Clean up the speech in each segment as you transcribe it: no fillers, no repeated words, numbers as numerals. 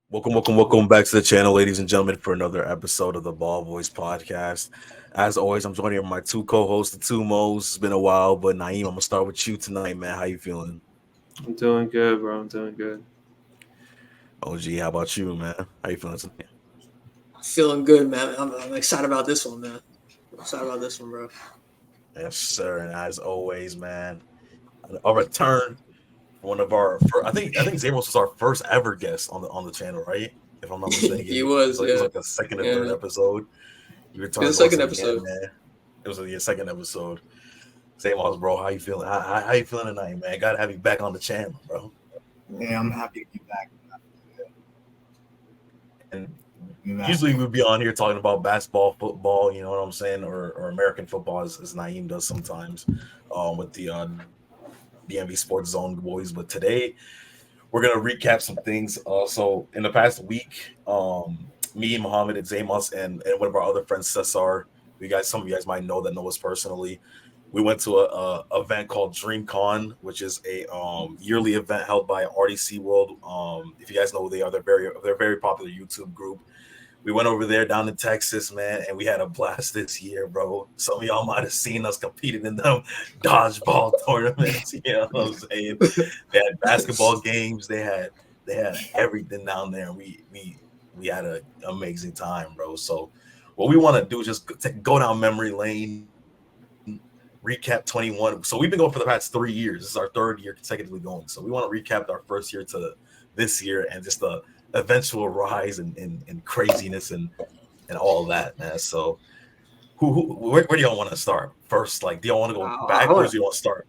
Welcome back to the channel, ladies and gentlemen, for another episode of the Ball Boys podcast. As always, I'm joined here with my two co-hosts, the two Mo's. It's been a while, but Naeem, I'm gonna start with you tonight, man. How you feeling? I'm doing good, bro. I'm doing good. OG, how about you, man? How you feeling tonight? Feeling good, man. I'm excited about this one, man. I'm excited about this one, bro. Yes, sir. And as always, man, a return for one of our. I think Zamos was our first ever guest on the channel, right? If I'm not mistaken, He was, it was yeah. like the second or Yeah. third episode. You It returned was the second once again, episode. man. It was the second episode. Same as bro. How you feeling? How you feeling tonight, man? Gotta have you back on the channel, bro. Yeah, I'm happy to be back. And usually we'd be on here talking about basketball, football, you know what I'm saying, or American football, as Naeem does sometimes, with the DMV Sports Zone boys. But today we're gonna recap some things. So in the past week, me, Muhammad, and Zamos, and one of our other friends, Cesar. Some of you guys might know us personally. We went to a event called DreamCon, which is a yearly event held by RDC World. If you guys know who they are, they're very popular YouTube group. We went over there down in Texas, man, and we had a blast this year, bro. Some of y'all might have seen us competing in them dodgeball tournaments. You know what I'm saying? They had basketball games. They had everything down there. We had an amazing time, bro. So what we want to do is just go down memory lane, recap 21. So we've been going for the past 3 years. This is our third year consecutively going. So we want to recap our first year to this year and just the eventual rise and craziness and all of that, man. So where do y'all want to start first? Like, do y'all want to go backwards? Or do you want to start?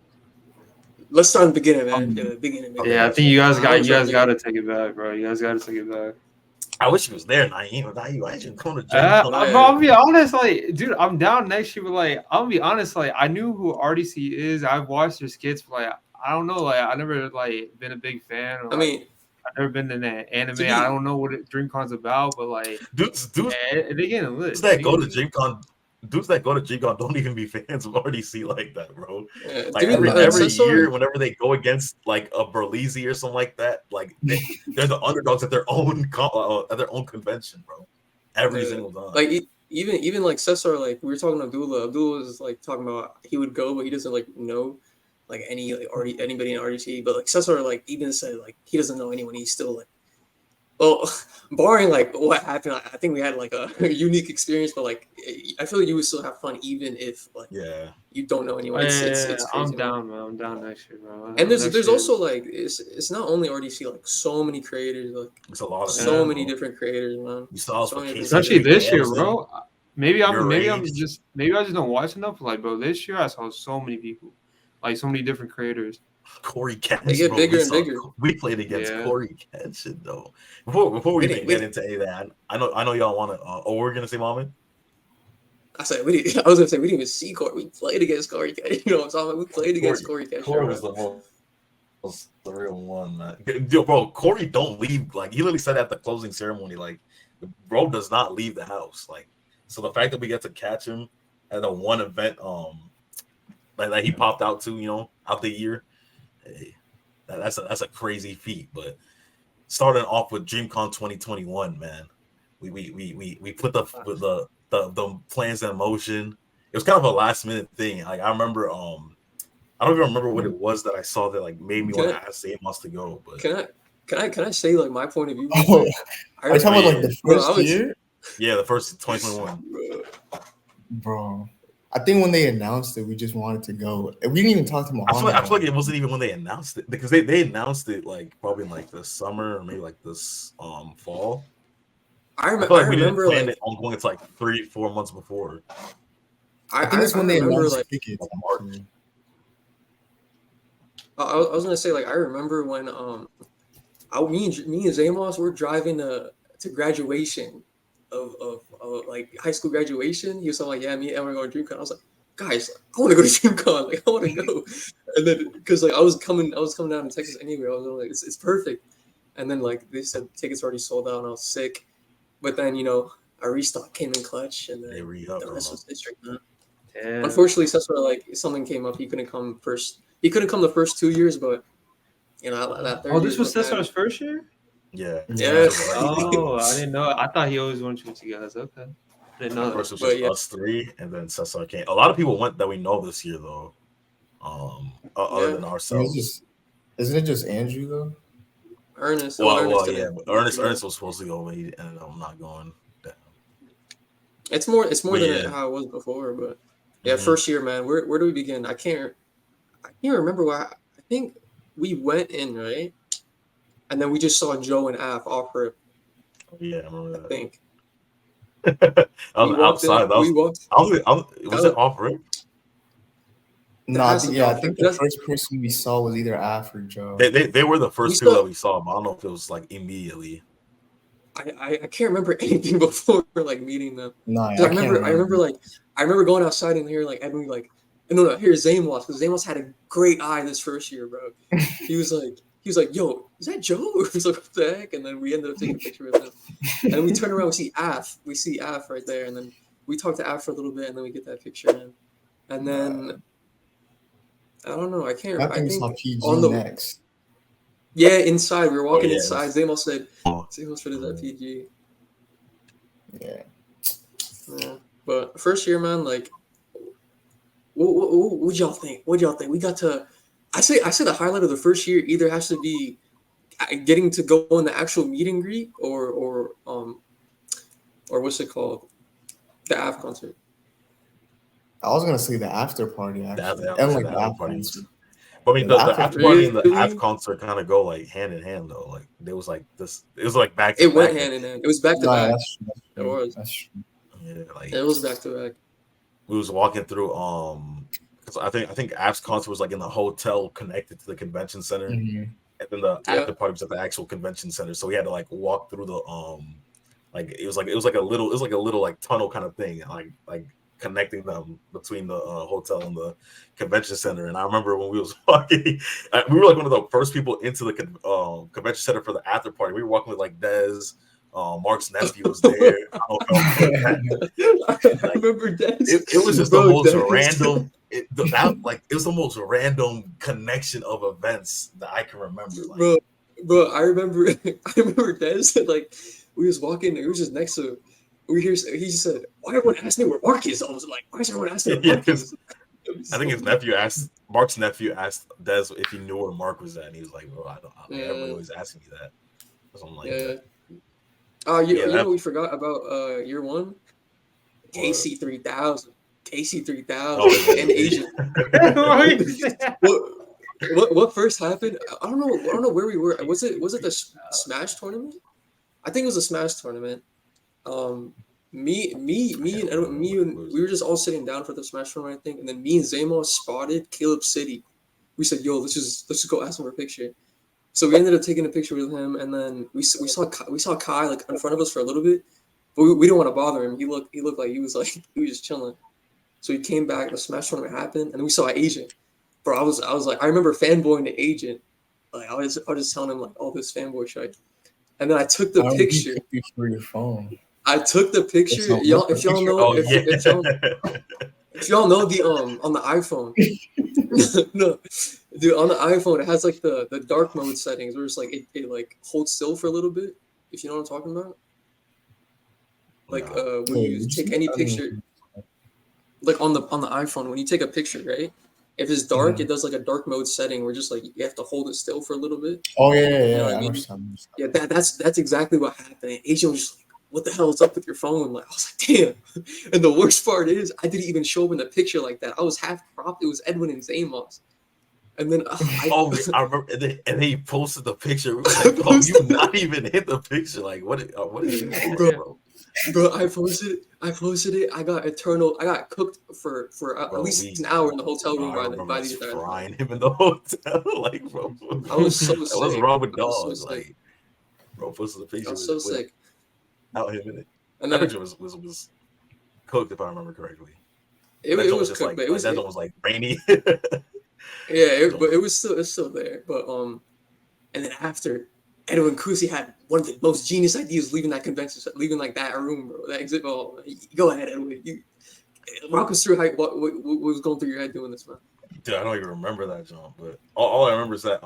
Let's start in the beginning, man. The beginning. Yeah, I think you guys got to take it back, bro. You guys got to take it back. I wish he was there, Naeem. Why ain't you come to Bro, I'll be honest, like, dude, I'm down next year, but like, I'll be honest, like, I knew who RDC is. I've watched their skits, but like, I don't know, like, I never like been a big fan. Or, I've never been in an anime. I don't know what DreamCon's about, but like, dudes, they getting lit. Dudes that go to DreamCon don't even be fans of RDC like that, bro. Yeah, like every year, whenever they go against like a Berlizzi or something like that, like they're the underdogs at their own convention, bro. Every single time. Like even like Cesar, like we were talking to Abdullah. Abdullah was like talking about he would go, but he doesn't like know like anybody in RDC. But like Cesar, like even said like he doesn't know anyone. He's still like, well, barring like what happened, I think we had like a unique experience. But like I feel like you would still have fun even if like you don't know anyone. It's crazy, I'm down, man. I'm down next year, bro. And there's also like it's not only RDC, like so many creators, like it's a lot of so many different creators, man. You saw especially this year, bro. Maybe I just don't watch enough. Like, bro, this year I saw so many people, like so many different creators. coryxkenshin, they get bigger and bigger. We played against coryxkenshin though. Before we get into any of that, I know y'all want to. We're gonna say, Mohammed. I was gonna say we didn't even see Corey. We played against coryxkenshin. You know what I'm talking about? We played against coryxkenshin. Corey was the real one, man. Yo, bro, Corey don't leave. Like he literally said at the closing ceremony, like bro does not leave the house. Like so, the fact that we get to catch him at a one event, like he popped out to, out the year. Hey, that's a crazy feat. But starting off with DreamCon 2021, man, we put the plans in motion. It was kind of a last minute thing. Like I remember, I don't even remember what it was that I saw that like made me want to ask Amos to go. But can I say like my point of view? Are you talking about like the first year? Yeah, the first 2021. Bro. I think when they announced it, we just wanted to go. We didn't even talk to Muhammad. I feel like it wasn't even when they announced it because they announced it like probably in like the summer or maybe like this fall. I remember we didn't plan it on going into like 3-4 months before. I think it's when they announced tickets. March. I was gonna say like I remember when me and Zamos were driving to graduation of like high school graduation. He was like, yeah, me and we're going to DreamCon. I was like, guys, I want to go to DreamCon. Like I want to go. And then because like I was coming down to Texas anyway. I was like, it's perfect. And then like they said tickets already sold out and I was sick. But then our restock came in clutch and then the rest was history. Yeah. Unfortunately, Cesar like something came up. He couldn't come first. He couldn't come the first 2 years, but that third. Oh, this was Cesar's first year. Yeah. Yes. Oh, I didn't know. I thought he always wanted you with you guys. Okay, I didn't know First that. it was just us three, and then Cesar came. A lot of people went that we know this year though. Other than ourselves. Isn't it just Andrew though? Ernest. Well, yeah. Ernest was supposed to go, but he ended up not going. Damn. It's more than how it was before, but yeah, first year, man. Where do we begin? I can't remember why. I think we went in, right? And then we just saw Joe and Af offer it. Yeah, I remember that. I think. I was outside. Was it off rip? No, I think the first person we saw was either Af or Joe. They were the first people that we saw, but I don't know if it was like immediately. I can't remember anything before like meeting them. No, I remember going outside and hearing like Edwin like here's Zamos, because Zamos had a great eye this first year, bro. He was like, yo, is that Joe? He was like, what the heck? And then we ended up taking a picture with him. And we turn around, we see Af right there, and then we talk to Af for a little bit, and then we get that picture in. And then I don't know, I think we saw PG next. Yeah, inside. We were walking inside. Zamos said fit is at PG. Yeah. But first year, man, like what y'all think? We got to I say the highlight of the first year either has to be getting to go on the actual meet and greet or what's it called? The AF concert. I was gonna say the after party actually. The after party. But I mean, the after party and the AF concert kind of go like hand in hand though. Like there was like this. It was like back to back. It went hand in hand. It was back to back. It was. That's true. Yeah, like it was back to back. We was walking through because I think AF's concert was like in the hotel connected to the convention center, and then the after party was at the actual convention center. So we had to like walk through the like it was like a little like tunnel kind of thing, like connecting them between the hotel and the convention center. And I remember when we was walking, we were like one of the first people into the convention center for the after party. We were walking with like Dez. Mark's nephew was there. I remember Dez. It was just the most random. It was the most random connection of events that I can remember. Like, bro, I remember Dez. Like we was walking, we were just next to. We hear he just said, "Why everyone asked me where Mark is?" I was like, "Why is everyone asking where Mark is?" I think Mark's nephew asked Dez if he knew where Mark was at, and he was like, "Bro, I don't. Everybody always asking me that." So I'm like, you know we forgot about year one, KC3000, and Asian. What first happened? I don't know where we were. Was it the Smash tournament? I think it was a Smash tournament. Me and we were just all sitting down for the Smash tournament, I think, and then me and Zamos spotted Caleb City. We said, "Yo, let's just go ask him for a picture." So we ended up taking a picture with him, and then we saw Kai like in front of us for a little bit, but we didn't want to bother him. He looked like he was just chilling. So he came back. The Smash tournament happened, and then we saw Agent. Bro, I was like, I remember fanboying the Agent. Like I was just telling him like all this fanboy shit, and then I took the picture. For your phone. I took the picture. If y'all know the on the iPhone. No, dude, on the iPhone it has like the dark mode settings where it's like it like holds still for a little bit. If you know what I'm talking about. Like when you take any picture, like on the iPhone, when you take a picture, right? If it's dark, it does like a dark mode setting where just like you have to hold it still for a little bit. Oh yeah. You know what I mean? Yeah, that's exactly what happened. Asian was just like, what the hell is up with your phone? Like I was like, damn. And the worst part is I didn't even show up in the picture like that. I was half cropped. It was Edwin and Zamos. And then I remember, and then he posted the picture. We was like, "Oh, you not even hit the picture? Like, what is you doing, bro?" Bro, I posted it. I got cooked for at least an hour in the hotel room by these guys. Frying him in the hotel, like, bro. I was so sick. What's wrong with dogs? Like, bro, posted the picture. I was so sick. Out him in it. And that picture was cooked, if I remember correctly. It was cooked, but it was that one was like rainy. Yeah, but it's still there. But and then after, Edwin Kusi had one of the most genius ideas leaving that convention, leaving like that room, bro. That exhibit. Oh, go ahead, Edwin. Walk us through what was going through your head doing this, man. Dude, I don't even remember that, John. But all I remember is that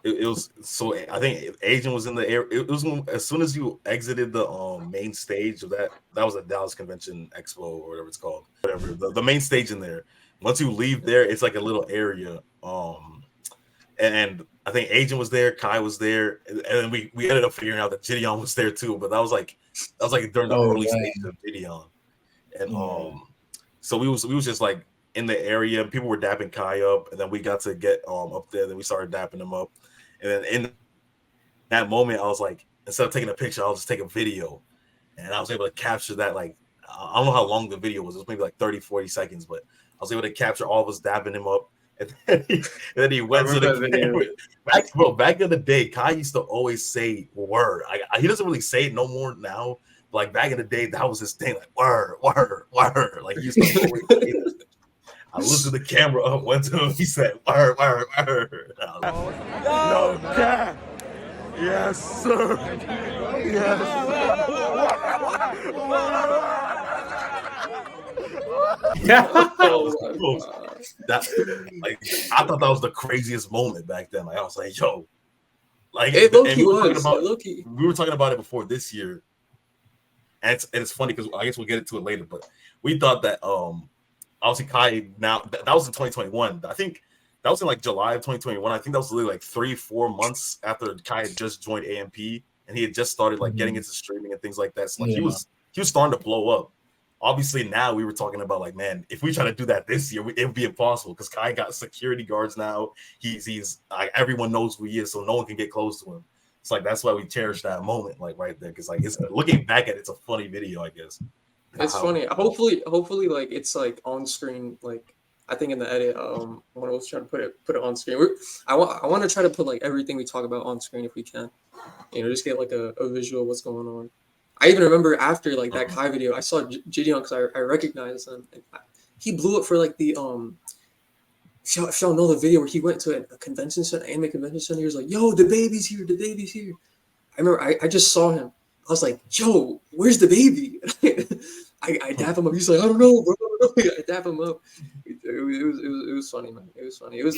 it it was so I think Agent was in the air. It was as soon as you exited the main stage of that was a Dallas Convention Expo or whatever it's called, whatever the main stage in there. Once you leave there, it's like a little area. And I think Agent was there, Kai was there, and then we ended up figuring out that Gideon was there too. But that was like during the early stages of Gideon, and so we was just like in the area. People were dapping Kai up, and then we got to get up there. Then we started dapping him up, and then in that moment, I was like, instead of taking a picture, I'll just take a video, and I was able to capture that. Like, I don't know how long the video was. It was maybe like 30, 40 seconds, but I was able to capture all of us dapping him up. And then he went to the video. Back in the day, Kai used to always say word. He doesn't really say it no more now. But like back in the day, that was his thing. Like word. Like he used to always say that. I looked at the camera up, went to him. He said word. No, Dad. Yes, sir. That like I thought that was the craziest moment back then. Like I was like, yo, like we were talking about it before this year, and it's funny because I guess we'll get into it later. But we thought that obviously Kai now that was in 2021. I think that was in like July of 2021. I think that was literally like 3-4 months after Kai had just joined AMP and he had just started like getting into streaming and things like that. So like he was starting to blow up. Obviously, now we were talking about like, man, if we try to do that this year, it would be impossible because Kai got security guards now. He's like everyone knows who he is, so no one can get close to him. It's like that's why we cherish that moment, like right there, because like it's looking back at it, it's a funny video, I guess. It's funny. Hopefully, like it's like on screen. Like I think in the edit, when I was trying to put it on screen, I want to try to put like everything we talk about on screen if we can. Just get like a visual of what's going on. I even remember after like that Kai video, I saw Gideon because I recognized him. He blew up for like the if y'all know the video where he went to a convention center, anime convention center. He was like, "Yo, the baby's here! The baby's here!" I remember I just saw him. I was like, "Yo, where's the baby?" I dap him up. He's like, "I don't know, bro." I dap him up. It was funny, man. It was funny. It was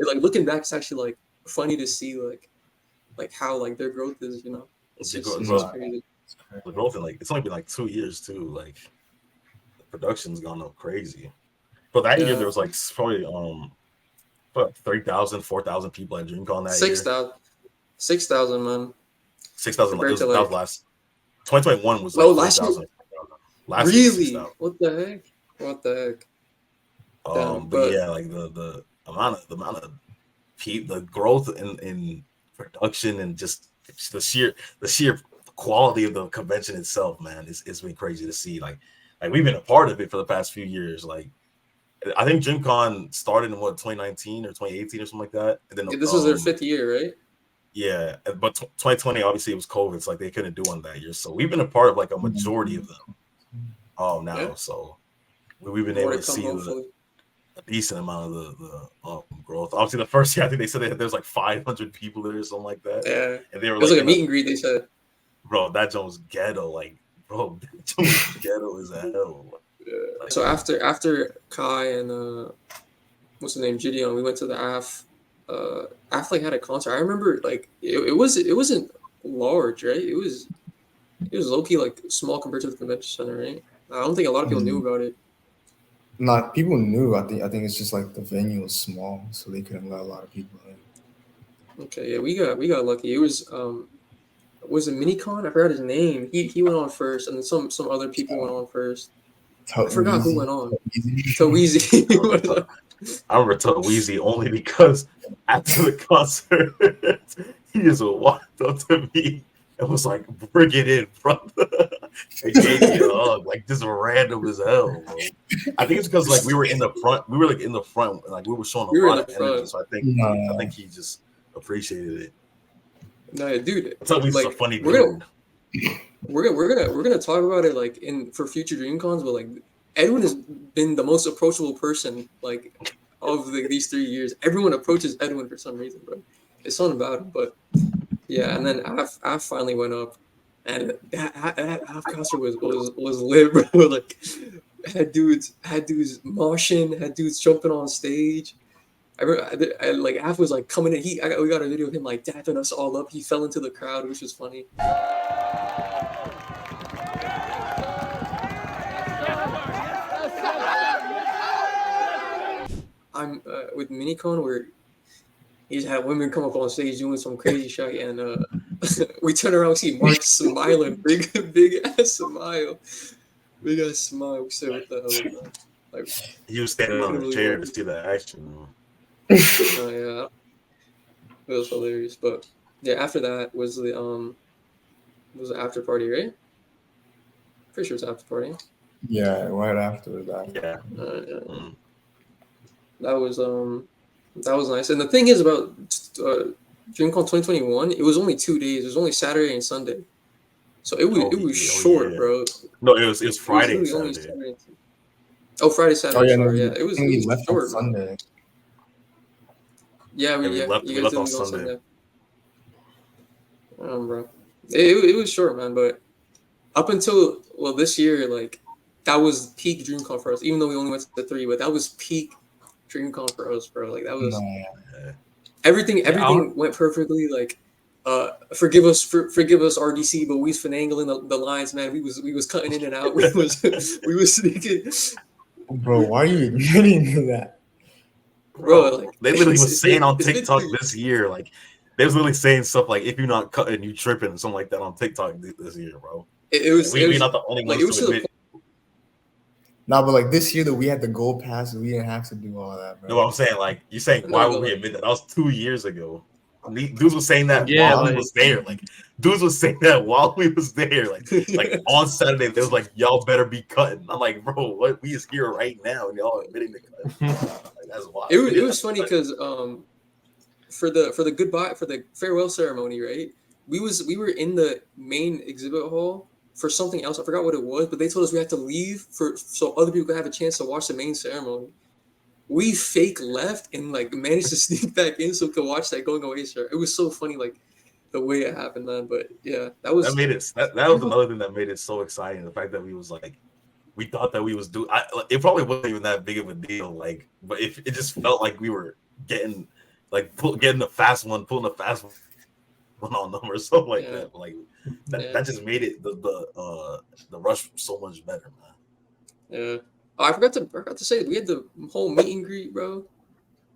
like looking back. It's actually like funny to see like how like their growth is. It's just crazy. The growth in like it's only been like 2 years too. Like the production's gone up crazy. But that year there was like probably 3,000, 4,000 people at DreamCon that 6,000. 6,000, man. 6,000. That was last. 2021 was like last year. Last really? Year, what the heck? But yeah, like the amount of the growth in production and just the sheer quality of the convention itself, man, it's been crazy to see. Like we've been a part of it for the past few years. Like I think DreamCon started in 2019 or 2018 or something like that. And then this was their 5th year, right? Yeah, but 2020 obviously it was COVID, so like they couldn't do one that year. So we've been a part of like a majority of them. Now, so we've been able to see a decent amount of the growth. Obviously, the first year I think they said there was like 500 people there or something like that. Yeah, and they were it was like a meet and greet. They said, "Bro, that Jones ghetto, like, bro, that Jones ghetto is a hell." Yeah. Like, so after Kai and what's the name, Gideon, we went to the AF. AF like had a concert. I remember like it wasn't large, right? It was low key like small compared to the convention center, right? I don't think a lot of people knew about it. Not people knew. I think it's just like the venue was small, so they couldn't let a lot of people in. Okay, yeah, we got lucky. It was it Minicon? I forgot his name. He went on first, and then some other people went on first. I forgot who went on. Toweezy. I remember Toweezy only because after the concert, he just walked up to me and was like, "Bring it in, brother." And gave me a hug, like just random as hell, bro. I think it's because like we were in the front. We were like in the front, like we were showing a lot of energy. So I think he just appreciated it. No, dude. Toweezy's like, a funny dude. We're gonna talk about it like for future DreamCons, but like Edwin has been the most approachable person like of these 3 years. Everyone approaches Edwin for some reason, bro. It's something about him, but yeah. And then I finally went up, and that concert was lit, bro. Like had dudes moshing, had dudes jumping on stage. like Af was like coming in. We got a video of him like dapping us all up. He fell into the crowd, which was funny. I'm with Minicon where he's had women come up on stage doing some crazy shit, and we turn around and see Mark smiling, big ass smile. We sit what the hell is that? Like, he was standing on the chair to see the action. Oh yeah, it was hilarious. But yeah, after that was the after party, right? Pretty sure it's after party. Yeah, right after that. Yeah. Yeah. That was nice. And the thing is about DreamCon 2021, it was only 2 days. It was only Saturday and Sunday, so it was short, bro. No, it was Friday. It was only Saturday. Oh, Friday, Saturday. Oh yeah, sorry. no, Yeah, it was left short, on Sunday. Yeah, we left did on leave Sunday. Bro, it was short, man. But up until this year, like that was peak DreamCon for us. Even though we only went to 3, but that was peak DreamCon for us, bro. Like that was everything went perfectly. Like forgive us RDC, but we was finagling the lines, man. We was cutting in and out. we was sneaking. Bro, why are you admitting to that? Bro, like they literally was saying on TikTok this year, like they was literally saying stuff like if you're not cutting, you tripping, something like that on TikTok this year, bro. It was not the only like, ones to admit. No, but like this year that we had the gold pass, we didn't have to do all that, bro. No, I'm saying like you're saying why would we admit that? That was 2 years ago. Dudes was saying that while we was there. Like dudes was saying that while we was there. Like on Saturday, they was like, y'all better be cutting. I'm like, bro, what? We is here right now, and y'all admitting to cut. Like, that's wild. It was funny because for the farewell ceremony, right? We were in the main exhibit hall for something else. I forgot what it was, but they told us we had to leave so other people could have a chance to watch the main ceremony. We fake left and like managed to sneak back in so we could watch that going away shirt. It was so funny, like the way it happened, man. But yeah, that was another thing that made it so exciting. The fact that we was like, we thought that we was it probably wasn't even that big of a deal. Like, but it just felt like we were getting the fast one, pulling the fast one on them or something like that. Like that just made it the rush so much better, man. Yeah. Oh, I forgot to say we had the whole meet and greet, bro.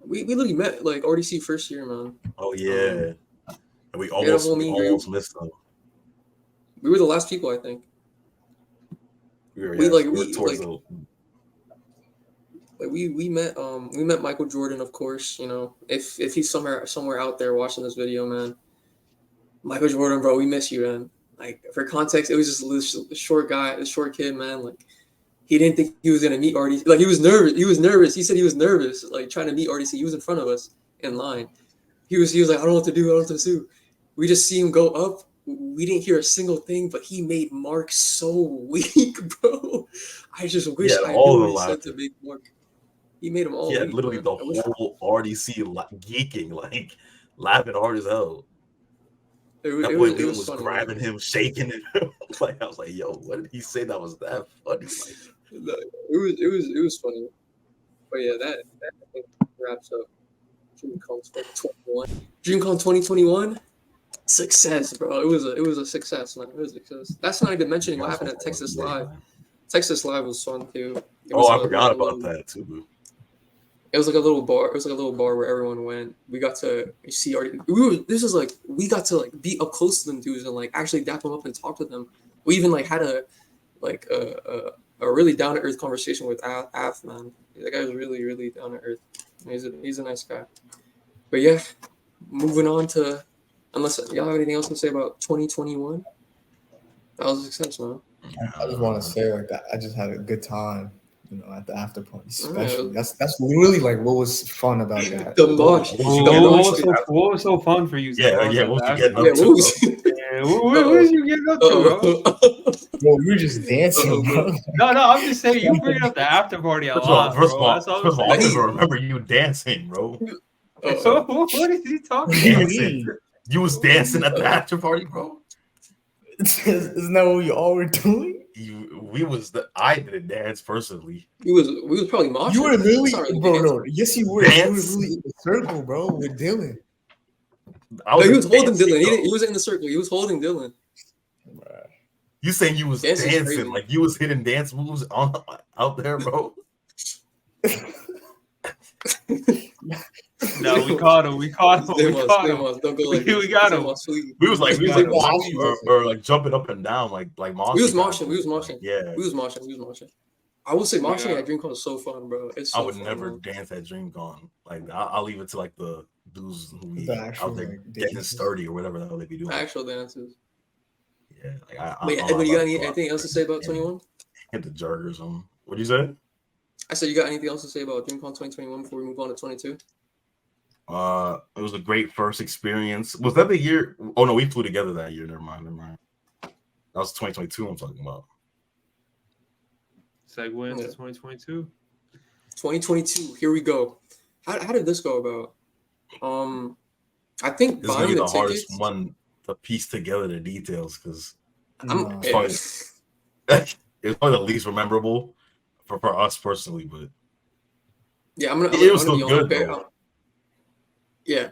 We literally met like RDC first year, man. Oh yeah, and we almost missed them. We were the last people, I think. We met Michael Jordan, of course. You know, if he's somewhere out there watching this video, man. Michael Jordan, bro, we miss you, man. Like for context, it was just a short guy, a short kid, man. Like. He didn't think he was gonna meet RDC. Like he was nervous. He said he was nervous, like trying to meet RDC. He was in front of us in line. He was like, I don't know what to do. I don't know what to do. We just see him go up. We didn't hear a single thing, but he made Mark so weak, bro. I just wish I knew what he said to make Mark. He made him all. Yeah, weak, literally man. the whole RDC geeking, like laughing hard as hell. It was grabbing him, shaking him. Like I was like, "Yo, what did he say that was that funny?" Like, it was funny. But yeah, that I think wraps up DreamCon 2021. DreamCon 2021, success, bro. It was a success, man. It was a success. That's not even mentioning what happened at Texas Live. Texas Live was fun too. I forgot about that too. It was like a little bar. It was like a little bar where everyone went. We got to see we got to like be up close to them dudes and like actually dap them up and talk to them. We even like had a really down to earth conversation with Af, man. That guy was really, really down to earth. He's a nice guy. But yeah, moving on to unless y'all have anything else to say about 2021. That was a success, man. I just want to say like that. I just had a good time. You know, at the after party, especially. That's really like what was fun about that. The mosh. What was so fun for you? Yeah. What was you getting up to? What was you getting up to, bro? Bro, we were just dancing, bro. No, I'm just saying you bring up the after party a lot. First of all, I just remember you dancing, bro. What is he talking about? Dancing. You was dancing at the after party, bro. Isn't that what we all were doing? I didn't dance personally. We was probably moshing. You were literally, bro. dance. No, yes, you were. You were literally in the circle, bro, with Dylan. He was holding Dylan. He wasn't in the circle. He was holding Dylan. You saying you was dancing like you was hitting dance moves out there, bro? No, we caught him. We caught him. We got him. We was like or like jumping up and down, like moshing. We was moshing. Yeah, we was moshing. I will say moshing at DreamCon is so fun, bro. It's so I would fun, never man. dance at DreamCon. Like I'll leave it to like the dudes who be actual, out there getting sturdy or whatever the hell they be doing. Actual dances. Yeah, like Wait, Edwin, you got anything else to say about 21? Hit the jerk or something. What do you say? I said, you got anything else to say about DreamCon 2021 before we move on to 22? It was a great first experience. Was that the year? Oh no, we flew together that year. Never mind. That was 2022. I'm talking about. Segue into 2022. 2022. Here we go. How did this go about? I think this is gonna be the tickets, hardest one to piece together the details because it was probably the least memorable for us personally, but yeah, it was still good. Yeah,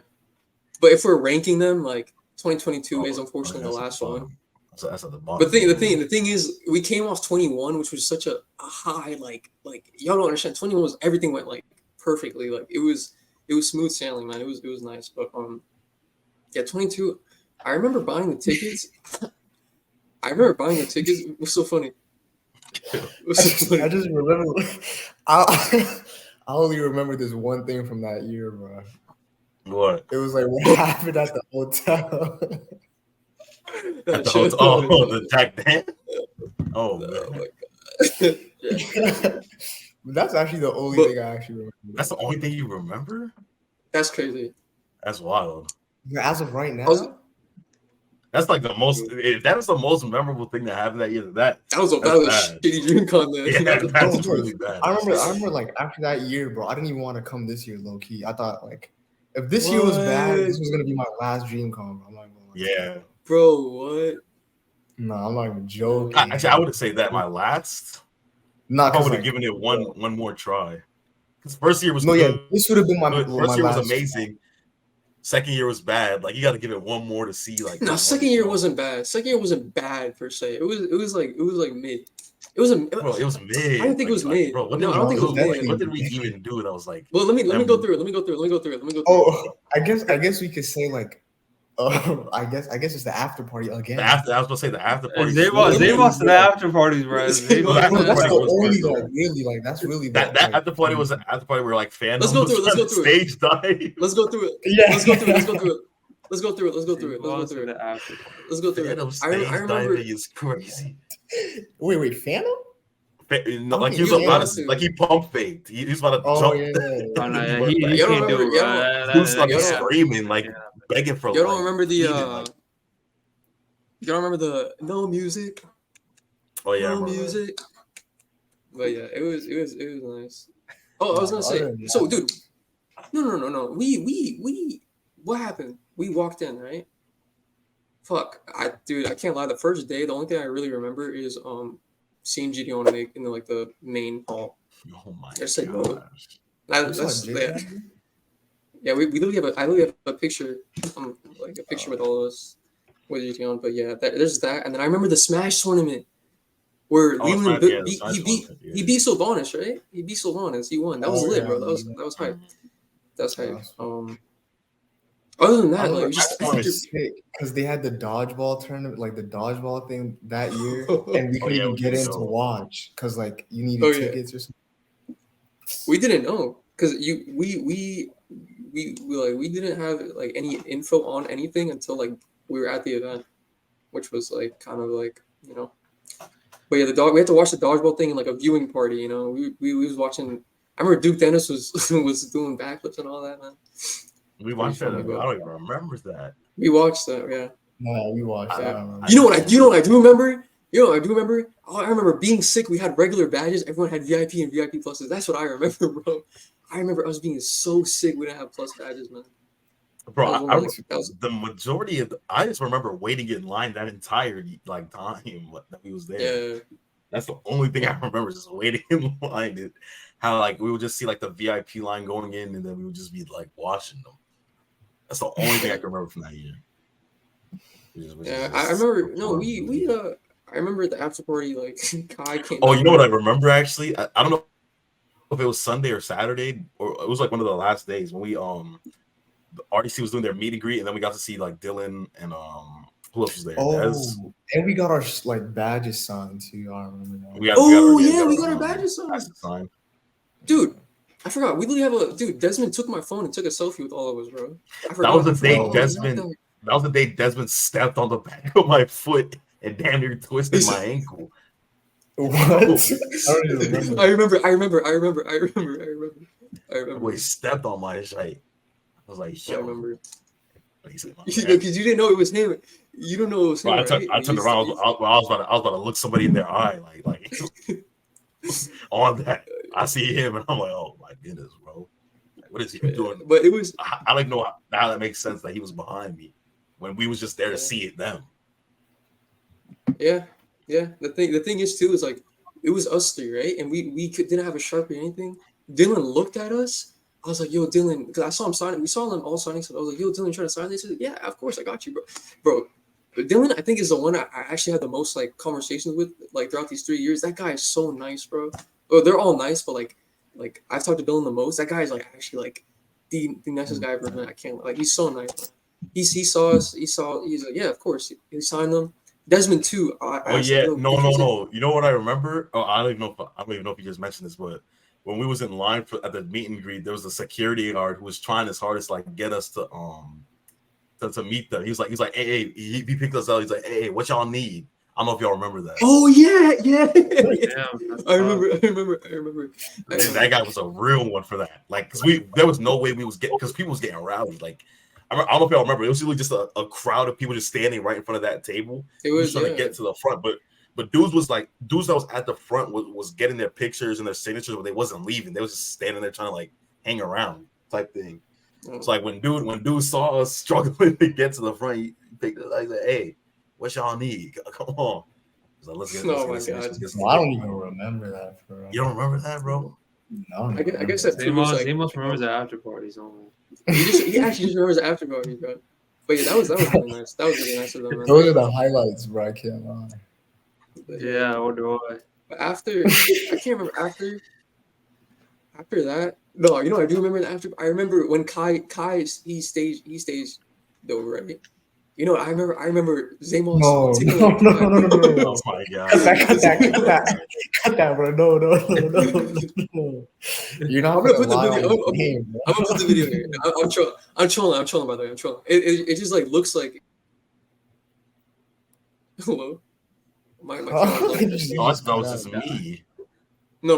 but if we're ranking them, like 2022 is unfortunately the last one. That's at the bottom. But the thing is, we came off 21, which was such a high, like y'all don't understand. 21 was everything went like perfectly, like it was smooth sailing, man. It was nice, but yeah, 22. I remember buying the tickets. It was so funny. I just remember. I only remember this one thing from that year, bro. What? It was like what happened at the hotel. At the hotel. Oh, the Jack Dan. Oh man. My God. That's actually the only thing I actually remember. That's the only thing you remember? That's crazy. That's wild. As of right now. That's like the most. If that was the most memorable thing that happened that year, that was a shitty DreamCon then. Yeah, that's really bad. I remember like after that year, bro, I didn't even want to come this year, low key. I thought like if this year was bad, this was gonna be my last DreamCon. I'm not gonna yeah, bro, what? No, I'm not even joking. Actually, I wouldn't say that my last. Not I would have given it one more try. Because first year was good. Yeah, this would have been my first year was amazing. Second year was bad. Like you got to give it one more to see. Like no, second year wasn't bad. Second year wasn't bad per se. It was like mid. It was mid. I didn't think it was mid. Bro, I don't think it was mid. What did we even do? And I was like, well, let me go through it. Oh, I guess we could say like, I guess it's the after party again. I was gonna say the after party. They must the after parties, bro. That's the only that's really that after party was the after party where like fans. Let's go through it. Stage dive. Let's go through it. Yeah. Let's go through it. Let's go through it. I remember is crazy. Wait, Phantom? No, like he was about to, like he pump faked. He was about to jump. Yeah. He can't do it. He was like screaming, like begging for. You don't remember the? You don't remember the no music? Oh yeah, no music. But yeah, it was nice. Oh, I was gonna say. So, dude, no. We. What happened? We walked in, right? Fuck, I can't lie. The first day, the only thing I really remember is seeing Gideon in the main hall. Oh my god! Yeah, we literally have I literally have a picture, like a picture with all of us with Gideon. But yeah, there's that, and then I remember the Smash tournament where Leland he beat Sylvanas, right? He beat Sylvanas. He won. That was lit, bro. That was hype. That's hype. Other than that, like just because they had the dodgeball tournament, like the dodgeball thing that year, and we couldn't even get in to watch because like you needed tickets or something. We didn't know because we didn't have like any info on anything until like we were at the event, which was like kind of like But yeah, we had to watch the dodgeball thing in like a viewing party. We was watching. I remember Duke Dennis was doing backflips and all that, man. We watched that. I don't even remember that. We watched that, yeah. No, we watched that. You know what I do remember? I remember being sick. We had regular badges. Everyone had VIP and VIP pluses. That's what I remember, bro. I remember us being so sick we didn't have plus badges, man. Bro, the majority of I just remember waiting in line that entire time that we was there. Yeah. That's the only thing I remember, just waiting in line. How like we would just see like the VIP line going in, and then we would just be like watching them. That's the only thing I can remember from that year. I remember. No, I remember the after party. Like Kai came. Oh, you know what I remember actually? I don't know if it was Sunday or Saturday, or it was like one of the last days when we the RDC was doing their meet and greet, and then we got to see like Dylan and who else was there? Oh, and we got our like badges signed too. I remember that. We got our badges signed. Dude, I forgot. We literally have Desmond took my phone and took a selfie with all of us, bro. That was the day Desmond. That was the day Desmond stepped on the back of my foot and damn near twisted my ankle. What? I remember. Boy, stepped on my shite. I was like, yo. I remember. Because you didn't know it was him. You don't know it was him. I turned around. I was about to look somebody in their eye, like on that. I see him, and I'm like, oh my goodness, bro. What is he doing? But it was. I don't know how that makes sense that he was behind me when we was just there to see it. Them. Yeah. The thing is too is like it was us three, right? And we didn't have a Sharpie or anything. Dylan looked at us. I was like, yo, Dylan, because I saw him signing. We saw them all signing. So I was like, yo, Dylan, trying to sign this? Like, yeah, of course, I got you, bro. But Dylan, I think, is the one I actually had the most like conversations with like throughout these 3 years. That guy is so nice, bro. Well, they're all nice, but like I've talked to Dylan the most. That guy is like actually like the nicest guy I've ever met. I can't like he's so nice. He saw us. He's like, yeah, of course. He signed them. Desmond too. No. You know what I remember? Oh, I don't even know if you just mentioned this, but when we was in line at the meet and greet, there was a security guard who was trying his hardest to like get us to meet them. He was like, hey, he picked us up. He's like, hey, what y'all need? I don't know if y'all remember that. Oh yeah. I remember. That guy was a real one for that. Like, cause there was no way we was getting, because people was getting rowdy. Like, I don't know if y'all remember. It was really just a crowd of people just standing right in front of that table. It was trying to get to the front, but dudes that was at the front was getting their pictures and their signatures, but they wasn't leaving. They was just standing there trying to like hang around type thing. It's like when dude saw us struggling to get to the front, he picked it like, hey, what y'all need? Come on. Like, let's get I don't even remember that. You don't remember that, bro? No. I guess that Amos remembers the after parties only. He actually just remembers the after parties, bro. But yeah, that was really nice. That was really nice of them. Man. Those are the highlights, bro. I can't lie. Yeah, what do I? But after, I can't remember after that. No, you know, I do remember the after. I remember when Kai he staged though, right? You know, I remember Zamos. No. Oh my god! Cut that, bro! No. You're not. I'm gonna put the video. I'm gonna put the video here. I'm trolling. By the way, I'm trolling. It just like looks like. Hello. My that was just me. No,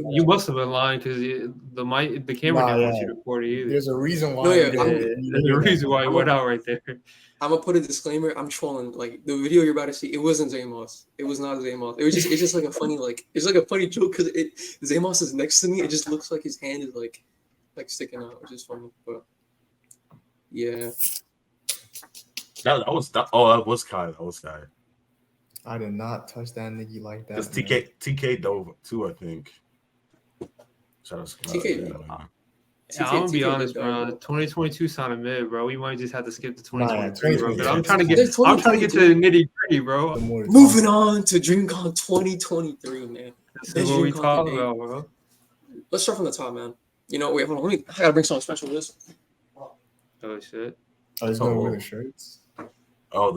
you must have been lying because the camera didn't want you to record it either. There's a reason why. No, there's a reason why it went out right there. I'm gonna put a disclaimer. I'm trolling. Like the video you're about to see, it wasn't Zamos. It was not Zamos. It's just like a funny it's like a funny joke because Zamos is next to me. It just looks like his hand is like sticking out, which is funny. But yeah, that was Kai. I did not touch that nigga like that. It's TK dove too, I think. Shout out to TK. Yeah, I'm gonna be honest, bro. 2022 sounded mid, bro. We might just have to skip the 2023, bro. But I'm trying to get to the nitty gritty, bro. Moving on to DreamCon 2023, man. That's what we talk about, bro. Let's start from the top, man. You know, wait, hold on. I gotta bring something special to this. Oh shit. Oh, he's gonna wear the shirts. Oh,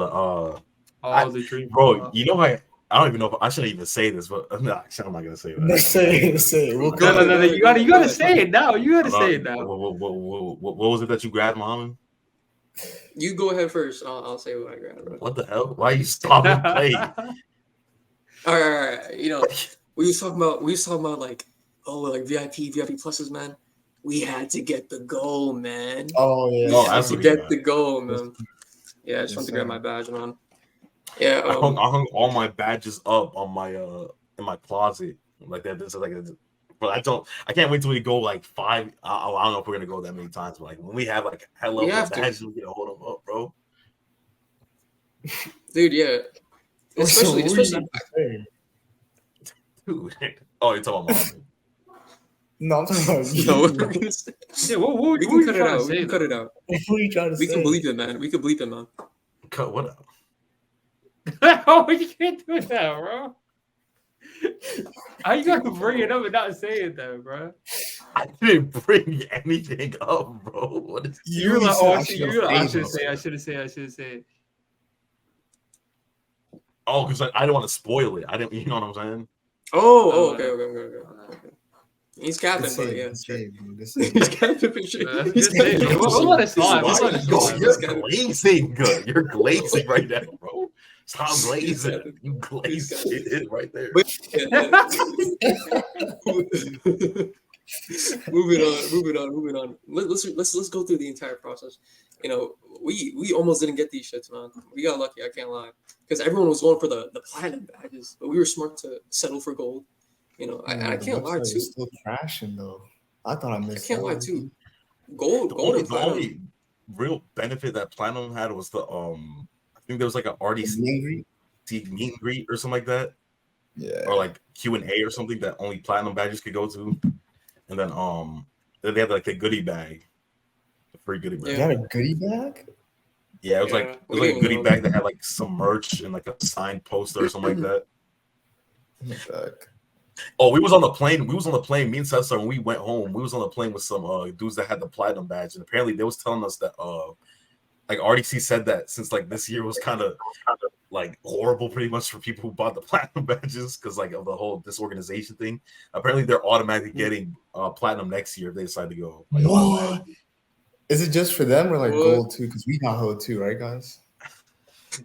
the dream, bro. You know, I don't even know if I shouldn't even say this, but I'm not gonna say that. Say it. No. You gotta say it now. You gotta say it now. What was it that you grabbed, Mom? You go ahead first. I'll say what I grabbed. Bro. What the hell? Why are you stopping playing? All right. You know, we was talking about like VIP pluses, man. We had to get the goal, man. Oh yeah. That's to get the goal, man. Yeah, I just wanted to grab my badge, man. Yeah, I hung all my badges up on my in my closet like that. This is like, but I can't wait till we go like 5. I don't know if we're gonna go that many times, but like when we have like high level badges, we can hold them up, bro. Dude, yeah. Especially Dude. Oh, you're talking about mommy. No, I'm talking about you. No, we're gonna say. Yeah, We can cut it out. We can cut it out. What are you trying to say? We can bleep it, man. We can bleep it, man. Cut what out? Oh, you can't do that, bro. How you gonna bring it up and not say it though, bro? I didn't bring anything up, bro. What is You're like, oh, I should say. Oh, because I didn't want to spoil it. I didn't, you know what I'm saying? Oh, okay. He's capping, but yeah. He's capping for sure. We'll let it slide. You're glazing good. You're glazing right now, bro. Stop glazing. You glazed it right there. Moving on. Let's go through the entire process. You know, we almost didn't get these shits, man. We got lucky, I can't lie. Because everyone was going for the platinum badges, but we were smart to settle for gold. You know, I can't lie too. Still crashing though. I thought I missed. I can't lie too. Gold and platinum. The only real benefit that platinum had was the I think there was like a RDC meet and greet or something like that. Yeah. Or like Q&A or something that only platinum badges could go to. And then they had like a goodie bag. A free goodie bag. You had a goodie bag? Yeah, it was like a goodie bag that had like some merch and like a signed poster or something like that. Oh, we was on the plane. Me and Cesar, when we went home, we was on the plane with some dudes that had the platinum badge, and apparently they was telling us that like RDC said that since like this year was kind of like horrible, pretty much for people who bought the platinum badges because like of the whole disorganization thing. Apparently, they're automatically getting platinum next year if they decide to go. Like, what? Is it just for them or like gold too? Because we got gold too, right, guys?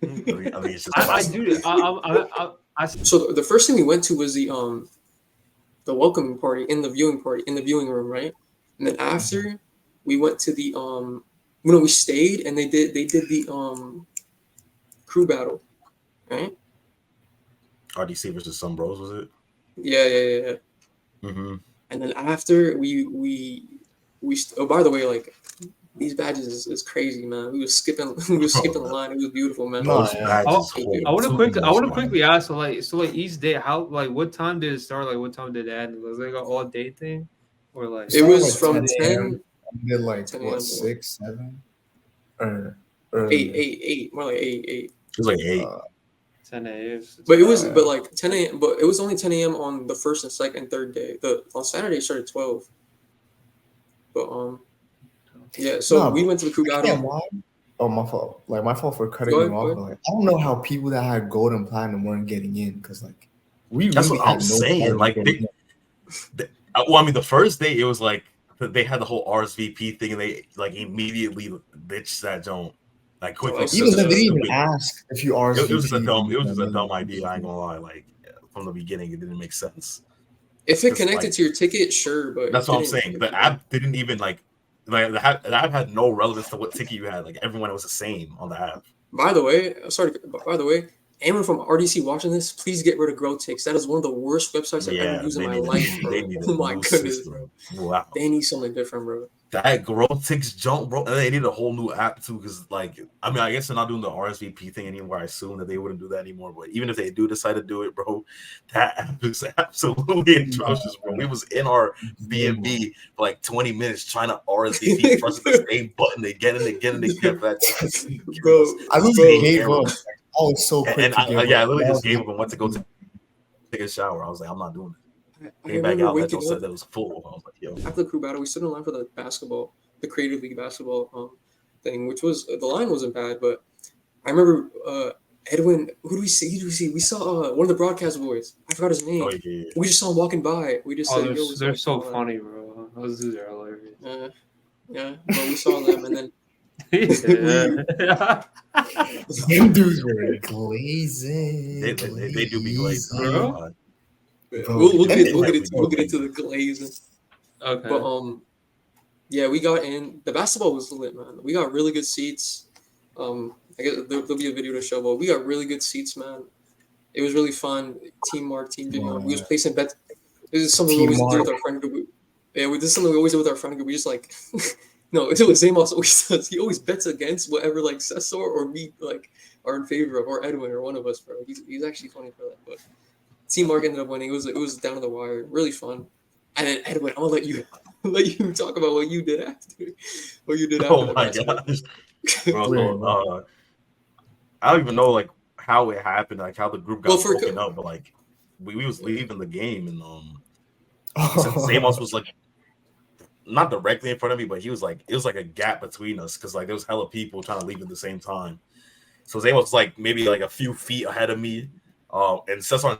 I mean, it's just So the first thing we went to was the welcoming party in the viewing room, right? And then after we went to the we stayed and they did the crew battle, right? RDC versus some bros, was it? Yeah. Mm-hmm. And then after we oh, by the way, like these badges is crazy, man. We was skipping the line. It was beautiful, man. I want to quickly ask, so like each day, how, like, what time did it start? Like, what time did it end? Was it like an all day thing, or like it was from 10 did like 10 6 7 or 8 more like 8. It was like 8. 10 a.m. But it was like 10 a.m. But it was only 10 a.m. on the first and second, third day. On Saturday it started 12. But yeah. So we went to the crew battle. Oh, my fault. Like my fault for cutting them off. But like, I don't know how people that had gold and platinum weren't getting in because like that's what I'm saying. Like well, I mean, the first day it was like they had the whole RSVP thing and they like immediately bitched that don't. Like quickly, even though they didn't even ask if you RSVP. It was just a dumb idea. I ain't gonna lie. Like from the beginning, it didn't make sense. If it connected to your ticket, sure, but that's what I'm saying. The app didn't even like the app had no relevance to what ticket you had. Like everyone was the same on the app. By the way, anyone from RDC watching this, please get rid of GrowTix. That is one of the worst websites I've ever used in my life, bro. Oh my goodness, bro. Wow. They need something different, bro. That GrowTix jump, bro. And they need a whole new app too, because like I mean, I guess they're not doing the RSVP thing anymore. I assume that they wouldn't do that anymore. But even if they do decide to do it, bro, that app is absolutely atrocious, bro. We was in our B&B for like 20 minutes trying to RSVP, pressing the same button again and again and again. Bro, I literally gave up. Oh, it's so quick. I literally just gave up and went to go take a shower. I was like, I'm not doing it. Came back out, that said that was full. I was like, yo. After the crew battle, we stood in line for the creatorleague basketball thing, which was the line wasn't bad, but I remember Edwin. Who do we see? We saw one of the broadcast boys. I forgot his name. Oh, yeah. We just saw him walking by. We just said, they're so funny, bro. Those dudes are hilarious. Yeah, but we saw them, and then. Them dudes were glazing. They do be glazing, bro. We'll get into the glazing. Okay. But yeah, we got in. The basketball was lit, man. We got really good seats. I guess there'll be a video to show, but we got really good seats, man. It was really fun. Team video. We was placing bets. This is something we always do with our friend group. Yeah, this is something we always do with our friend group. We just like no, it's what Zamos always does. He always bets against whatever like Cesar or me like are in favor of, or Edwin or one of us, bro. He's actually funny for that, but. Team Mark ended up winning. It was down to the wire. Really fun. And then Edwin, I'll let you talk about what you did after. What you did after. Oh my gosh, bro! So, I don't even know like how it happened, like how the group got broken up, but like we was leaving the game, and since Zamos was like not directly in front of me, but he was like, it was like a gap between us because like there was hella people trying to leave at the same time. So Zamos was like maybe like a few feet ahead of me, and Cesar and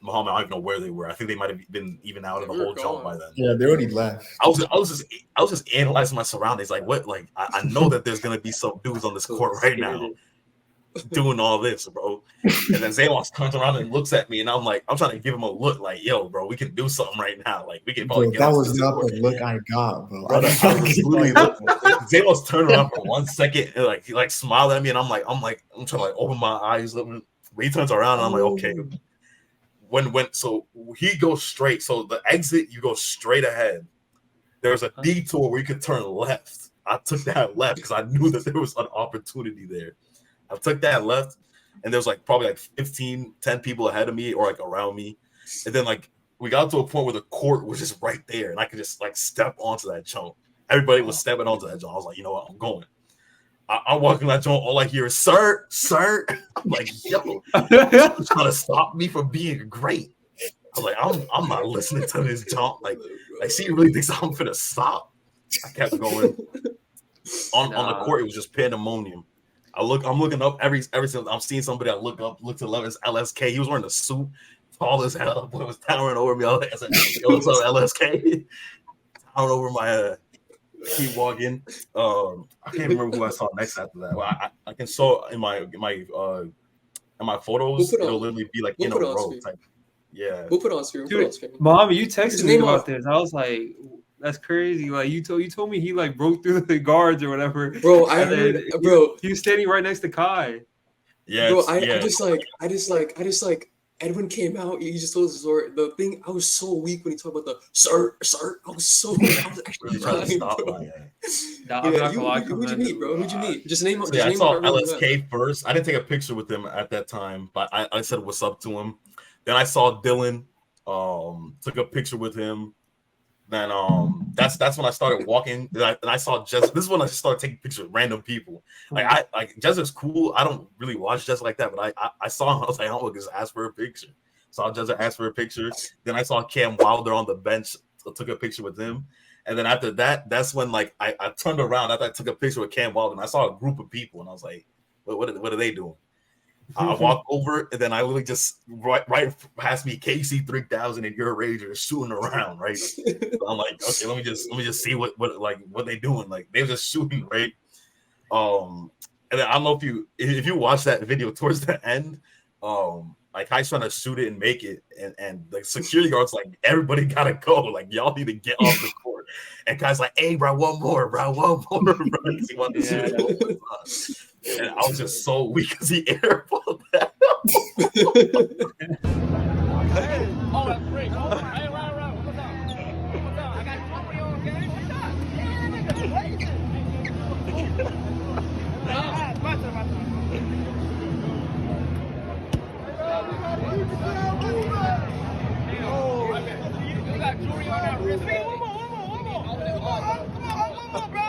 Muhammad, I don't even know where they were. I think they might have been even out of the whole jump by then. Yeah, they already left. I was just analyzing my surroundings, like what, like I know that there's gonna be some dudes on this court right now doing all this, bro. And then Zamos turns around and looks at me, and I'm like, I'm trying to give him a look, like, yo, bro, we can do something right now. Like we can probably get that was not the look I got, bro. Zamos turned around for 1 second and like he like smiled at me, and I'm trying to like open my eyes. But he turns around, and I'm like, okay. So he goes straight. So the exit, you go straight ahead. There's a detour where you could turn left. I took that left because I knew that there was an opportunity there. I took that left, and there was like probably like 10 people ahead of me or like around me. And then like we got to a point where the court was just right there, and I could just like step onto that chunk. Everybody was stepping onto that chunk. I was like, you know what, I'm going. I'm walking that joint. All I hear is sir. I'm like, yo, it's trying to stop me from being great. I was like, I'm not listening to this jump. Like she really thinks I'm gonna stop. I kept going. On the court, it was just pandemonium. I'm looking up every single. I'm seeing somebody. I look to the left. It's LSK. He was wearing a suit, tall as hell. Boy was towering over me. I said, yo, what's up, LSK? Towering over my head. Keep walking. I can't remember who I saw next after that. Well, I can saw in my photos. It'll literally be like in a row type. Yeah. We'll put on screen. Dude, Mom, you texted me about this. I was like, that's crazy. Like you told me he like broke through the guards or whatever. Bro, I heard, he was standing right next to Kai. Yeah. Bro, I just like Edwin came out. He just told us the story. The thing, I was so weak when he talked about the sir. I was actually trying to stop who'd you meet, bro? Who'd you meet? Just name. I saw LSK first. I didn't take a picture with him at that time, but I said what's up to him. Then I saw Dylan. Took a picture with him. Then that's when I started walking. And I saw Jess. This is when I started taking pictures with random people. Like Jess is cool. I don't really watch Jess like that, but I saw him. I was like, oh, just ask for a picture. Saw Jess ask for a picture. Then I saw Cam Wilder on the bench. So took a picture with him. And then after that, that's when like I turned around after I took a picture with Cam Wilder, and I saw a group of people, and I was like, what are they doing? I walk over, and then I literally just right past me, KC 3000 and your Rager shooting around, right? So I'm like, okay, let me just see what they doing. Like they were just shooting, right? And then I don't know if you watch that video towards the end, like Kai's trying to shoot it and make it, and the security guards like everybody gotta go, like y'all need to get off the court. And Kai's like, hey, bro, one more, bro. He wanted to shoot it one more time. And I was just so weak because he airballed that. Hey. Oh, that's great. Oh, hey, right. What's up? I got company on game. You got jewelry on that wrist. One more.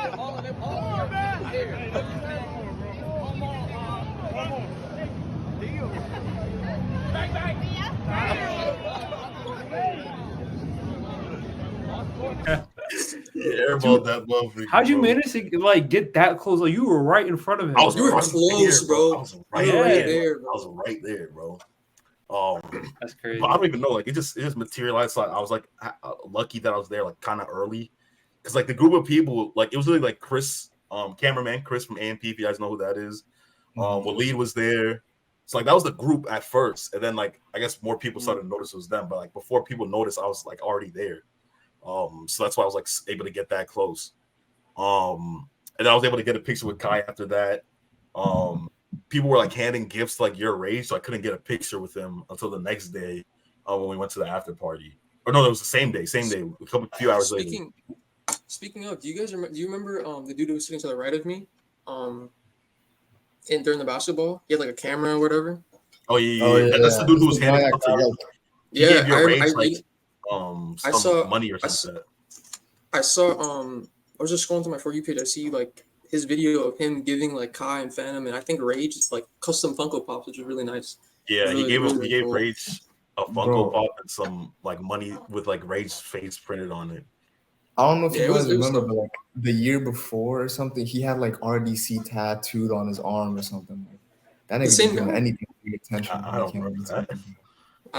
Come on, bro. Here. Airballed that motherfucker. How'd you manage to like get that close? Like you were right in front of him. I was close, bro. I was right there, bro. That's crazy. But I don't even know. Like it just materialized. So I was like lucky that I was there like kind of early, because like the group of people, like it was really like Chris, cameraman Chris from AMP. If you guys know who that is, Waleed was there. So like that was the group at first, and then like I guess more people started to notice it was them. But like before people noticed, I was like already there. So that's why I was like able to get that close. And I was able to get a picture with Kai after that. People were like handing gifts to, like your age, so I couldn't get a picture with him until the next day when we went to the after party. Or no, it was the same day, a few hours later. Speaking of, do you remember the dude who was sitting to the right of me? And during the basketball, he had like a camera or whatever. Oh yeah. That's the dude who was handing out to you. He gave your Rage some money or something like that. I saw I was just scrolling through my For You page. I see like his video of him giving like Kai and Phantom and I think Rage like custom Funko Pops, which is really nice. Yeah, really, he gave cool. Rage a Funko Pop and some like money with like Rage's face printed on it. I don't know if you guys remember, but like the year before or something, he had like RDC tattooed on his arm or something. Like, that nigga same doing guy? anything to pay attention. I don't remember that.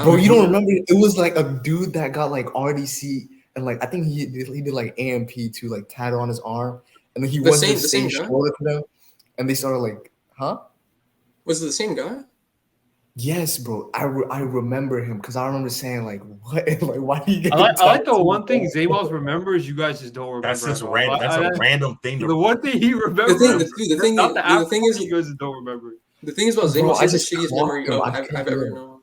Bro, you don't remember? It was like a dude that got like RDC and like I think he did like AMP too, like tattoo on his arm, and then he went to say shoulder to them, and they started like, huh? Was it the same guy? Yes, bro. I remember him because I remember saying like, what? Like, why do you get? I like the one thing Zamos remembers. You guys just don't remember. That's just random. That's a random thing. The one thing he remembers. The thing is, you guys don't remember. The thing is about Zamos is the shittiest memory I've ever known.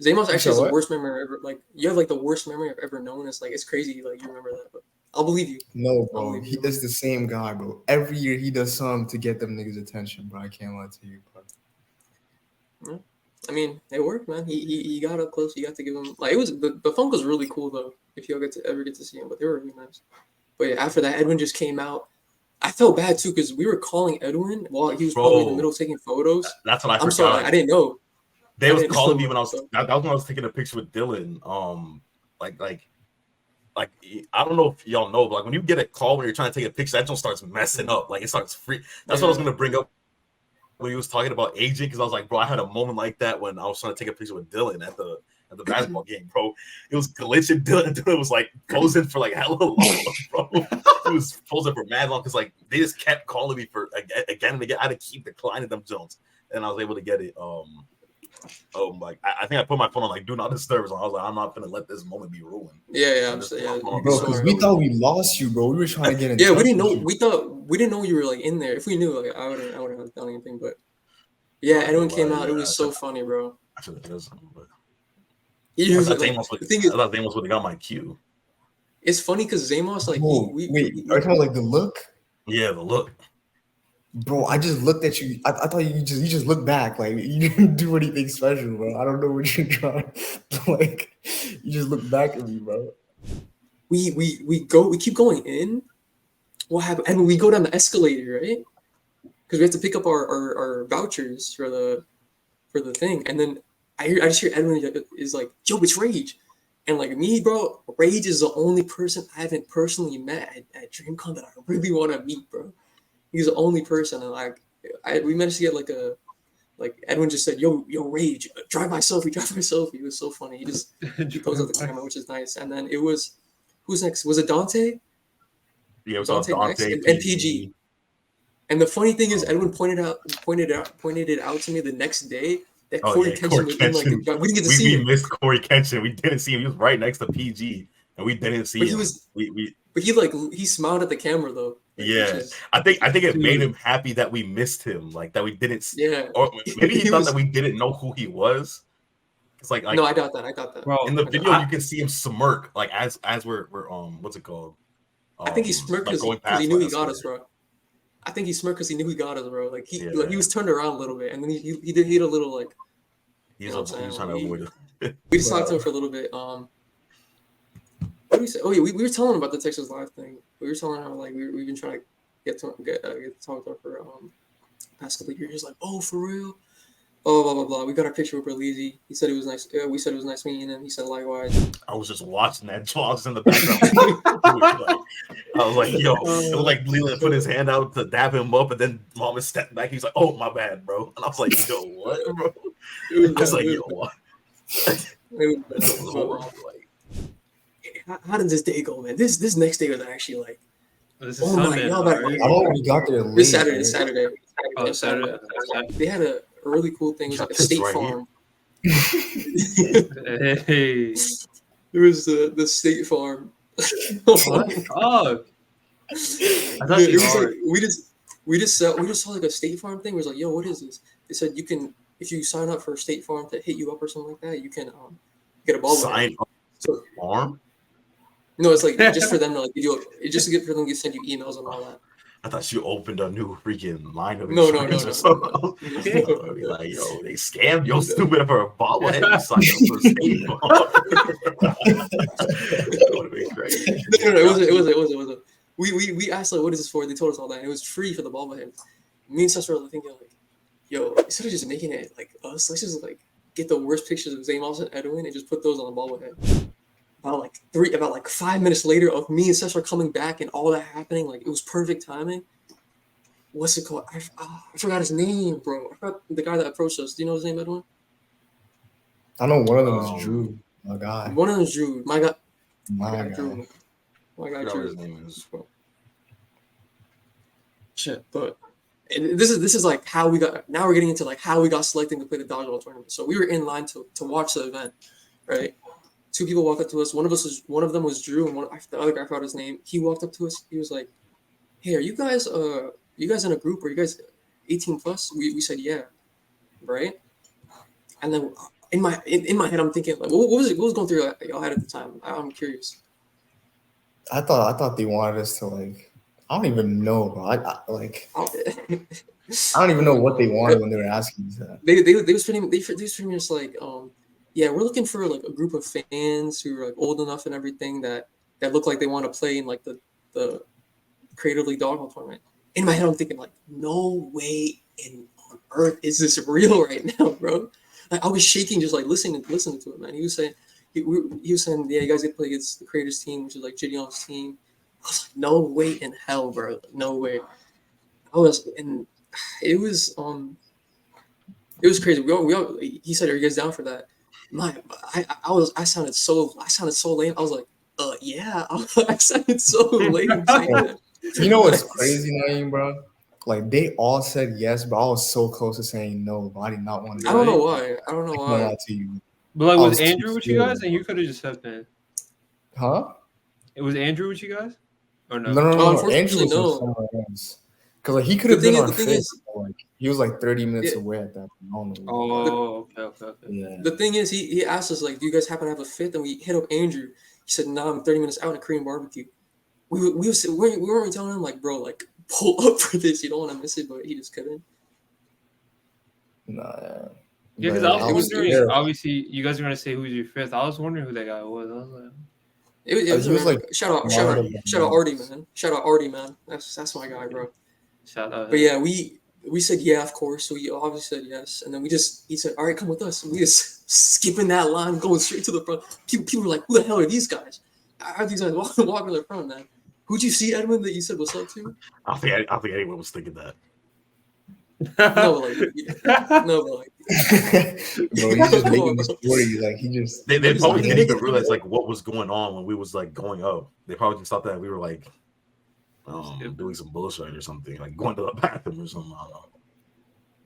Zamos actually has the worst memory ever. Like you have like the worst memory I've ever known. It's like it's crazy. Like you remember that, but I'll believe you. No, bro. He is the same guy, bro. Every year he does something to get them niggas' attention, bro. I can't lie to you, bro. Yeah. I mean, it worked, man. He got up close. You got to give him like it was the funk was really cool though. If y'all ever get to see him, but they were really nice. But yeah, after that, Edwin just came out. I felt bad too because we were calling Edwin while he was probably in the middle of taking photos. That's what I forgot. I'm sorry, I didn't know. They was calling me when I was that was when I was taking a picture with Dylan. Like I don't know if y'all know, but like when you get a call when you're trying to take a picture, that just starts messing up. Like it starts free. That's what I was gonna bring up when he was talking about aging, because I was like, bro, I had a moment like that when I was trying to take a picture with Dylan at the basketball game, bro. It was glitching. Dylan was like posing for like hella long, bro. He was posing for mad long because like they just kept calling me for again and again. I had to keep declining them Jones, and I was able to get it. Like I think I put my phone on like do not disturb. So I was like, I'm not gonna let this moment be ruined. Yeah, I'm saying, yeah. Bro, because we thought we lost you, bro. We were trying to get in. Yeah, we didn't know. We didn't know you were like in there. If we knew, like I wouldn't have done anything. But yeah, Edwin came out. It was so funny, bro. I should have done something, but I thought Zamos would have got my cue. It's funny because Zamos like are you talking about like the look? Yeah, the look. Bro, I just looked at you. I thought you just looked back. Like you didn't do anything special, bro. I don't know what you're trying. Like you just look back at me, bro. We keep going in. What happened? And we go down the escalator, right? Because we have to pick up our vouchers for the thing. And then I just hear Edwin is like, "Yo, it's Rage," and like me, bro. Rage is the only person I haven't personally met at DreamCon that I really want to meet, bro. He's the only person, and like we managed to get like Edwin just said, "Yo, Rage, drive my selfie." It was so funny. He goes up the camera, which is nice. And then it was who's next? Was it Dante? Yeah, it was Dante and PG. And the funny thing is, Edwin pointed it out to me the next day that coryxkenshin was in like we didn't get to see him. We missed coryxkenshin. We didn't see him. He was right next to PG, and we didn't see him. But he smiled at the camera though. Like, yeah, I think it made him happy that we missed him, like that we didn't. Yeah, or maybe he thought that we didn't know who he was. It's like no, I got that. Bro, in the video, you can see him smirk, like as we're what's it called? I think he smirked because he knew he got us, bro. I think he smirked because he knew he got us, bro. Like he was turned around a little bit, and then he did a little like. He was trying to avoid it. We just talked to him for a little bit. What did we say? Oh yeah, we were telling him about the Texas Live thing. We were telling him like we've been trying to get to talk to him for past couple of years. He's like, oh, for real? Oh, blah blah blah. We got our picture with Berlizzi. He said it was nice. We said it was nice meeting him. He said likewise. I was just watching that. I was in the background. I was like, yo, it was like Leland put his hand out to dab him up, and then Mama stepped back. He's like, oh, my bad, bro. And I was like, yo, what, bro? I was like, yo, what? How did this day go, man? This next day was actually like, this is Sunday. I already got there late. This Saturday. Oh, Saturday. They had a really cool thing. It was like a state farm. Hey. It was the state farm. What? Oh. I thought it was like we just saw like a state farm thing. It was like, yo, what is this? They said you can, if you sign up for a state farm to hit you up or something like that, you can get a ball. Sign up for farm? No, it's like just for them to like it's just for them to send you emails and all that. I thought you opened a new freaking line of No. insurance or something. Like, yo, they scammed your stupid for a bobblehead. You signed up for State Farm. That would have been crazy. No, it wasn't. We asked like, what is this for? They told us all that. It was free for the bobblehead. Me and Seth were thinking like, yo, instead of just making it like us, let's just like get the worst pictures of Zamos and Edwin and just put those on the bobblehead. About like 5 minutes later of me and Seth are coming back and all that happening, like it was perfect timing. What's it called? I forgot his name, bro. I forgot the guy that approached us. Do you know his name, Edwin? I know one of them was Drew. My guy. One of them is Drew. My guy. Drew. My guy. Drew. His name is. Shit, but this is like how we got. Now we're getting into like how we got selected to play the dodgeball tournament. So we were in line to watch the event, right? Two people walked up to us. One of them was Drew, and the other guy forgot his name. He walked up to us. He was like, "Hey, are you guys in a group? Are you guys 18 plus?" We said yeah, right? And then in my head, I'm thinking like, what was going through y'all head at the time? I'm curious. I thought they wanted us to like. I don't even know, bro. I don't even know what they wanted when they were asking us that. They was pretty much like, yeah, we're looking for like a group of fans who are like old enough and everything that look like they want to play in like the creatorleague dodgeball tournament. In my head, I'm thinking like, no way on earth is this real right now, bro. Like, I was shaking just like listening to it, man. He was saying, yeah, you guys get to play against the creators team, which is like Gideon's team. I was like, no way in hell, bro. No way. It was crazy. He said, "Are you guys down for that?" I sounded so lame. I was like, yeah. I sounded so lame. You know what's crazy, Naeem, bro? Like they all said yes, but I was so close to saying no. But I did not want to. I don't know why. I don't know why. Lie to you. But like, was Andrew with you guys, and you could have just stepped in? Huh? It was Andrew with you guys, or no? No. Andrew was somewhere else. Because like he could have been on fifth. Like he was like 30 minutes away at that point. Okay. Yeah. The thing is, he asked us like, "Do you guys happen to have a fifth?" And we hit up Andrew. He said, "No, I'm 30 minutes out in a Korean barbecue." We weren't telling him like, bro, like pull up for this. You don't want to miss it, but he just couldn't. Nah. Yeah, because I was wondering. Obviously, you guys are gonna say who's your fifth. I was wondering who that guy was. I was like, it was like shout out Artie, man. Shout out Artie, man. That's my guy, bro. Shout out. But yeah, we said yeah, of course. So we obviously said yes, and then he said, all right, come with us. And we just skipping that line, going straight to the front. People were like, who the hell are these guys? How are these guys walking to the front, man? Who'd you see, Edwin, that you said what's up to? I think anyone was thinking that. No, but like, bro, he's just making this story. Like he just they probably didn't even realize like what was going on when we was like going up. They probably just thought that we were like doing some bullshit or something, like going to the bathroom or something. I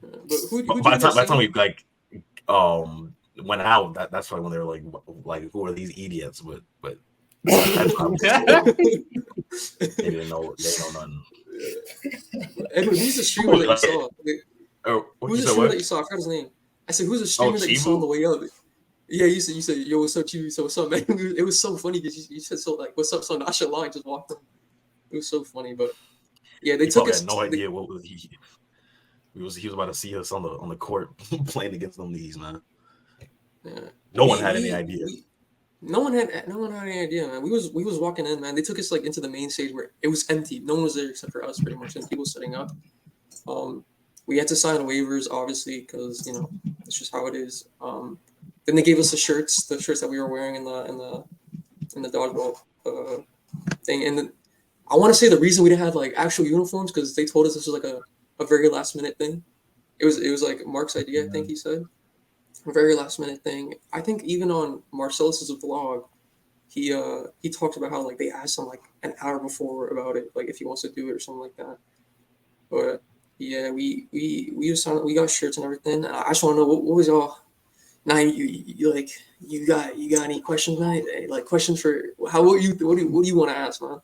don't know. But by the time we like went out, that's probably when they were like who are these idiots? But they didn't know nothing. Edwin, who's the streamer that you saw? Who's the streamer that you saw? I forgot his name. I said, who's the streamer that you saw on the way up? Yeah, you said, yo, what's up, Chibu? So what's up, man? It was so funny because you said so like, what's up, so nonchalant, just walked in. It was so funny, but yeah, they took us. Had no idea what was he. He was about to see us on the court playing against them these, man. Yeah. No one had any idea. No one had any idea, man. We was walking in, man. They took us like into the main stage where it was empty. No one was there except for us, pretty much, and people setting up. We had to sign waivers, obviously, because it's just how it is. Then they gave us the shirts that we were wearing in the dodgeball thing, and then I want to say the reason we didn't have like actual uniforms because they told us this was like a very last minute thing. It was like Mark's idea, I think he said. A very last minute thing. I think even on Marcellus's vlog, he talked about how like they asked him like an hour before about it, like if he wants to do it or something like that. But yeah, we got shirts and everything. I just want to know what was y'all. Now you got any questions, man? Like questions for what do you want to ask, man?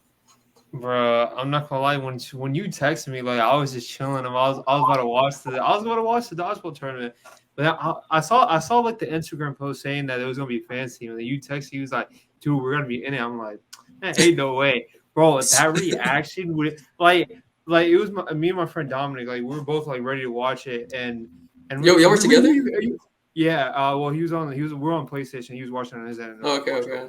Bro, I'm not gonna lie. When you texted me, like I was just chilling. I was about to watch the dodgeball tournament. But I saw like the Instagram post saying that it was gonna be a fans team, and then you texted, he was like, "Dude, we're gonna be in it." I'm like, "Ain't no way, bro." That reaction would like like it was me and my friend Dominic. Like we were both like ready to watch it, and y'all were together. Yeah. Well, we're on PlayStation. He was watching on his end. Okay.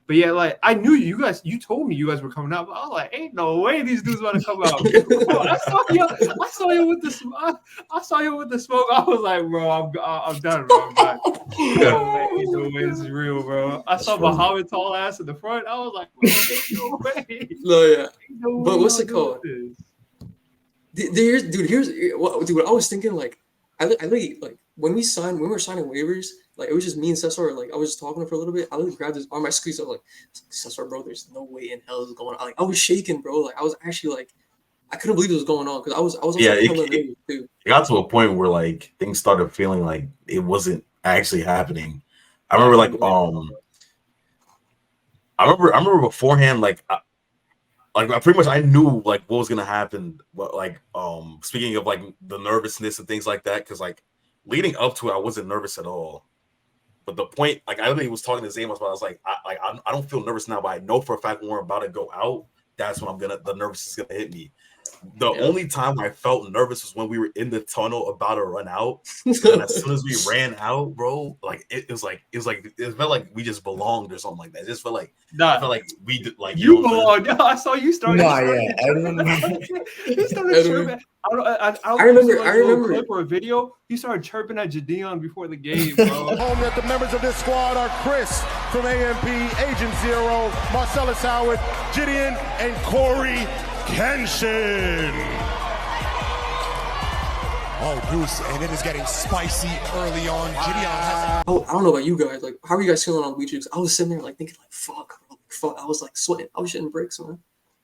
But yeah, like I knew you guys. You told me you guys were coming out. But I was like, ain't no way these dudes about to come out. Bro, I saw you with the smoke. I saw you with the smoke. I was like, bro, I'm done, bro. I'm done. Ain't no way this is real, bro. I saw Muhammad tall ass in the front. I was like, bro, ain't no way. No, yeah. No but way what's it called? Here's what I was thinking. Like, I like when we were signing waivers. Like it was just me and Cesar. Like I was just talking for a little bit. I literally grabbed his arm. I squeezed it. Like Cesar, bro, there's no way in hell is going on. Like I was shaking, bro. Like I was actually like, I couldn't believe it was going on because I was also it got to a point where like things started feeling like it wasn't actually happening. I remember like I remember beforehand like I pretty much I knew like what was gonna happen. But like speaking of like the nervousness and things like that, because like leading up to it, I wasn't nervous at all. But the point, like I literally was talking to Zamos, but I was like, I don't feel nervous now, but I know for a fact when we're about to go out, that's when the nervous is gonna hit me. The only time I felt nervous was when we were in the tunnel about to run out. And as soon as we ran out, bro, like it felt like we just belonged or something like that. It just felt like I felt like we did like you belonged. I saw you started. You started chirping. I remember a clip or a video. He started chirping at Jadion before the game, bro. Home that the members of this squad are Chris from AMP, Agent Zero, Marcellus Howard, Gideon, and coryxkenshin. Oh, Deuce, and it is getting spicy early on. Gideon has. I don't know about you guys. Like, how are you guys feeling on Bleachers? I was sitting there like thinking like, fuck. I was like sweating. I was shitting bricks, man.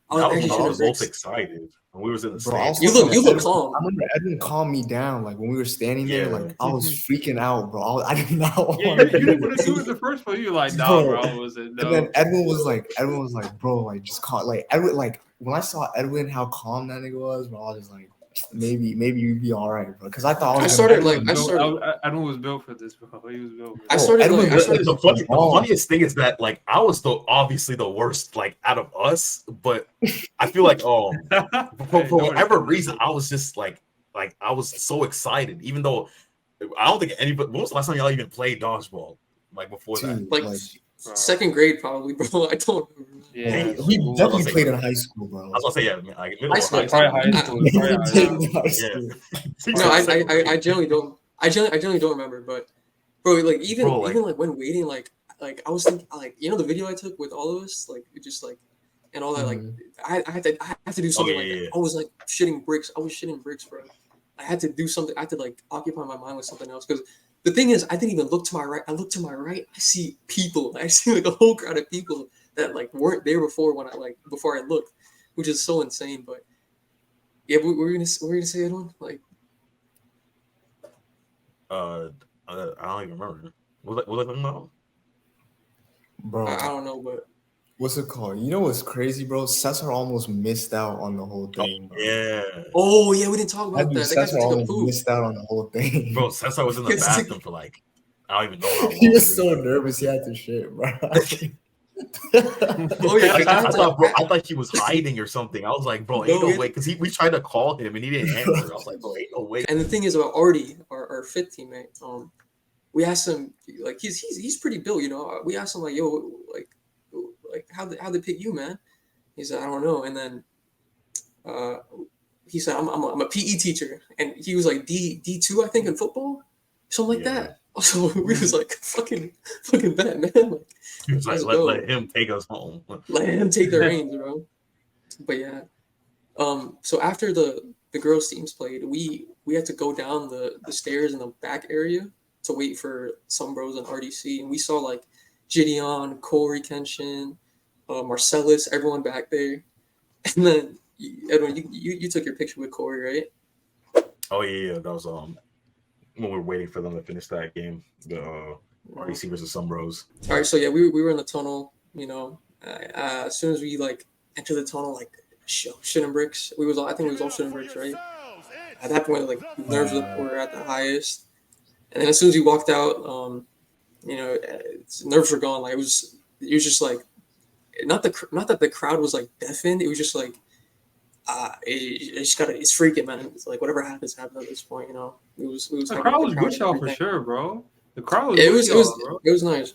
I was most excited when we was in the stands. You look calm. I remember Edwin calmed me down. Like when we were standing there, like I was freaking out, bro. I did not want you didn't want to do it the first one. You were like, nah, bro. And then Edwin was like, bro, like just call like Edwin. Like when I saw Edwin, how calm that nigga was, bro. I was just like, maybe you'd be all right, bro. Because I thought Edwin was built for this, bro. He was built for this. The funniest thing is that like I was obviously the worst like out of us, but I feel like for whatever reason I was just like I was so excited, even though I don't think anybody. When was the last time y'all even played dodgeball? Like before that, like second grade probably, bro. I don't remember. Yeah, we definitely played in high school, bro. I was gonna say like high school. No, I generally don't. I generally don't remember, but bro, like even like when waiting, like I was thinking, like the video I took with all of us, like it just like and all that, like I had to do something I was like shitting bricks. I was shitting bricks, bro. I had to do something. I had to like occupy my mind with something else because. The thing is, I didn't even look to my right. I looked to my right. I see people. I see like a whole crowd of people that like weren't there before before I looked, which is so insane. But yeah, we're gonna say it on like. I don't even remember. What talking about? Bro, I don't know, but what's it called? You know what's crazy, bro? Cesar almost missed out on the whole thing. Bro. Yeah. Oh yeah, we didn't talk about that. Cesar almost missed out on the whole thing. Bro, Cesar was in the bathroom for like I don't even know how long. He was so nervous he had to shit, bro. I thought he was hiding or something. I was like, bro, ain't no way, because we tried to call him and he didn't answer. I was like, bro, ain't no way. And the thing is about Artie, our fifth teammate. We asked him like he's pretty built, We asked him like, yo, like how they pick you, man? He said, I don't know. And then he said, I'm a PE teacher, and he was like D2, I think, in football, something like that. So we was like, fucking bet, man. Like, he was like, let him take us home. Let him take the reins, bro. But yeah, so after the girls teams played, we had to go down the stairs in the back area to wait for some bros in RDC, and we saw like Gideon, coryxkenshin, Marcellus, everyone back there. And then Edwin, you took your picture with Corey, right? Oh yeah, that was when we were waiting for them to finish that game, the RDC versus some bros. All right, so yeah, we were in the tunnel. As soon as we like entered the tunnel, like shitting bricks. I think we was all shitting bricks, right? At that point, like nerves were at the highest. And then as soon as we walked out, nerves were gone. Like it was just like not that the crowd was like deafened. It was just like it's freaking, man. It's like whatever happens at this point, you know. We was the crowd was with y'all for sure, bro. The crowd was bro. It was nice.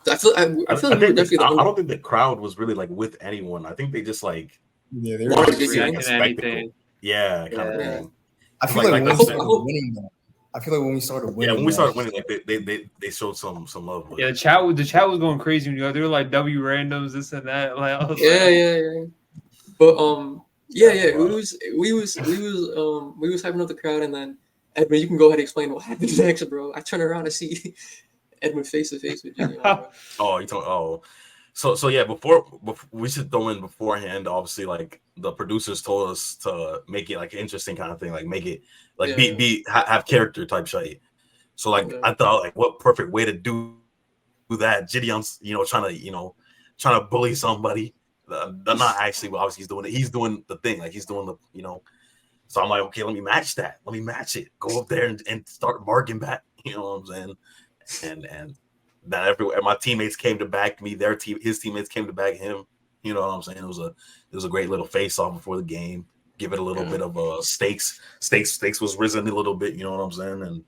I feel like we were definitely. I don't think the crowd was really like with anyone. I think they just like they were wanted just to like a get spectacle. Yeah, kind of thing. I feel like when we started winning, though. I feel like when we started winning. Yeah, when we started winning, like they showed some love. Yeah, the chat was going crazy when they were like W randoms, this and that. Like, I was yeah. But we was hyping up the crowd, and then Edmund, you can go ahead and explain what happened next, bro. I turn around and see Edmund face to face with Jimmy. So yeah, before we should throw in beforehand. Obviously, like the producers told us to make it like an interesting kind of thing, like make it like have character type shit. So like I thought, like what perfect way to do that? Gideon's trying to bully somebody. Not actually, but obviously he's doing it. He's doing the thing, like he's doing the. So I'm like, okay, let me match that. Let me match it. Go up there and start barking back. You know what I'm saying? And that everywhere, my teammates came to back me. His teammates came to back him. You know what I'm saying? It was a great little face off before the game. Give it a little bit of stakes. Stakes was risen a little bit. You know what I'm saying? And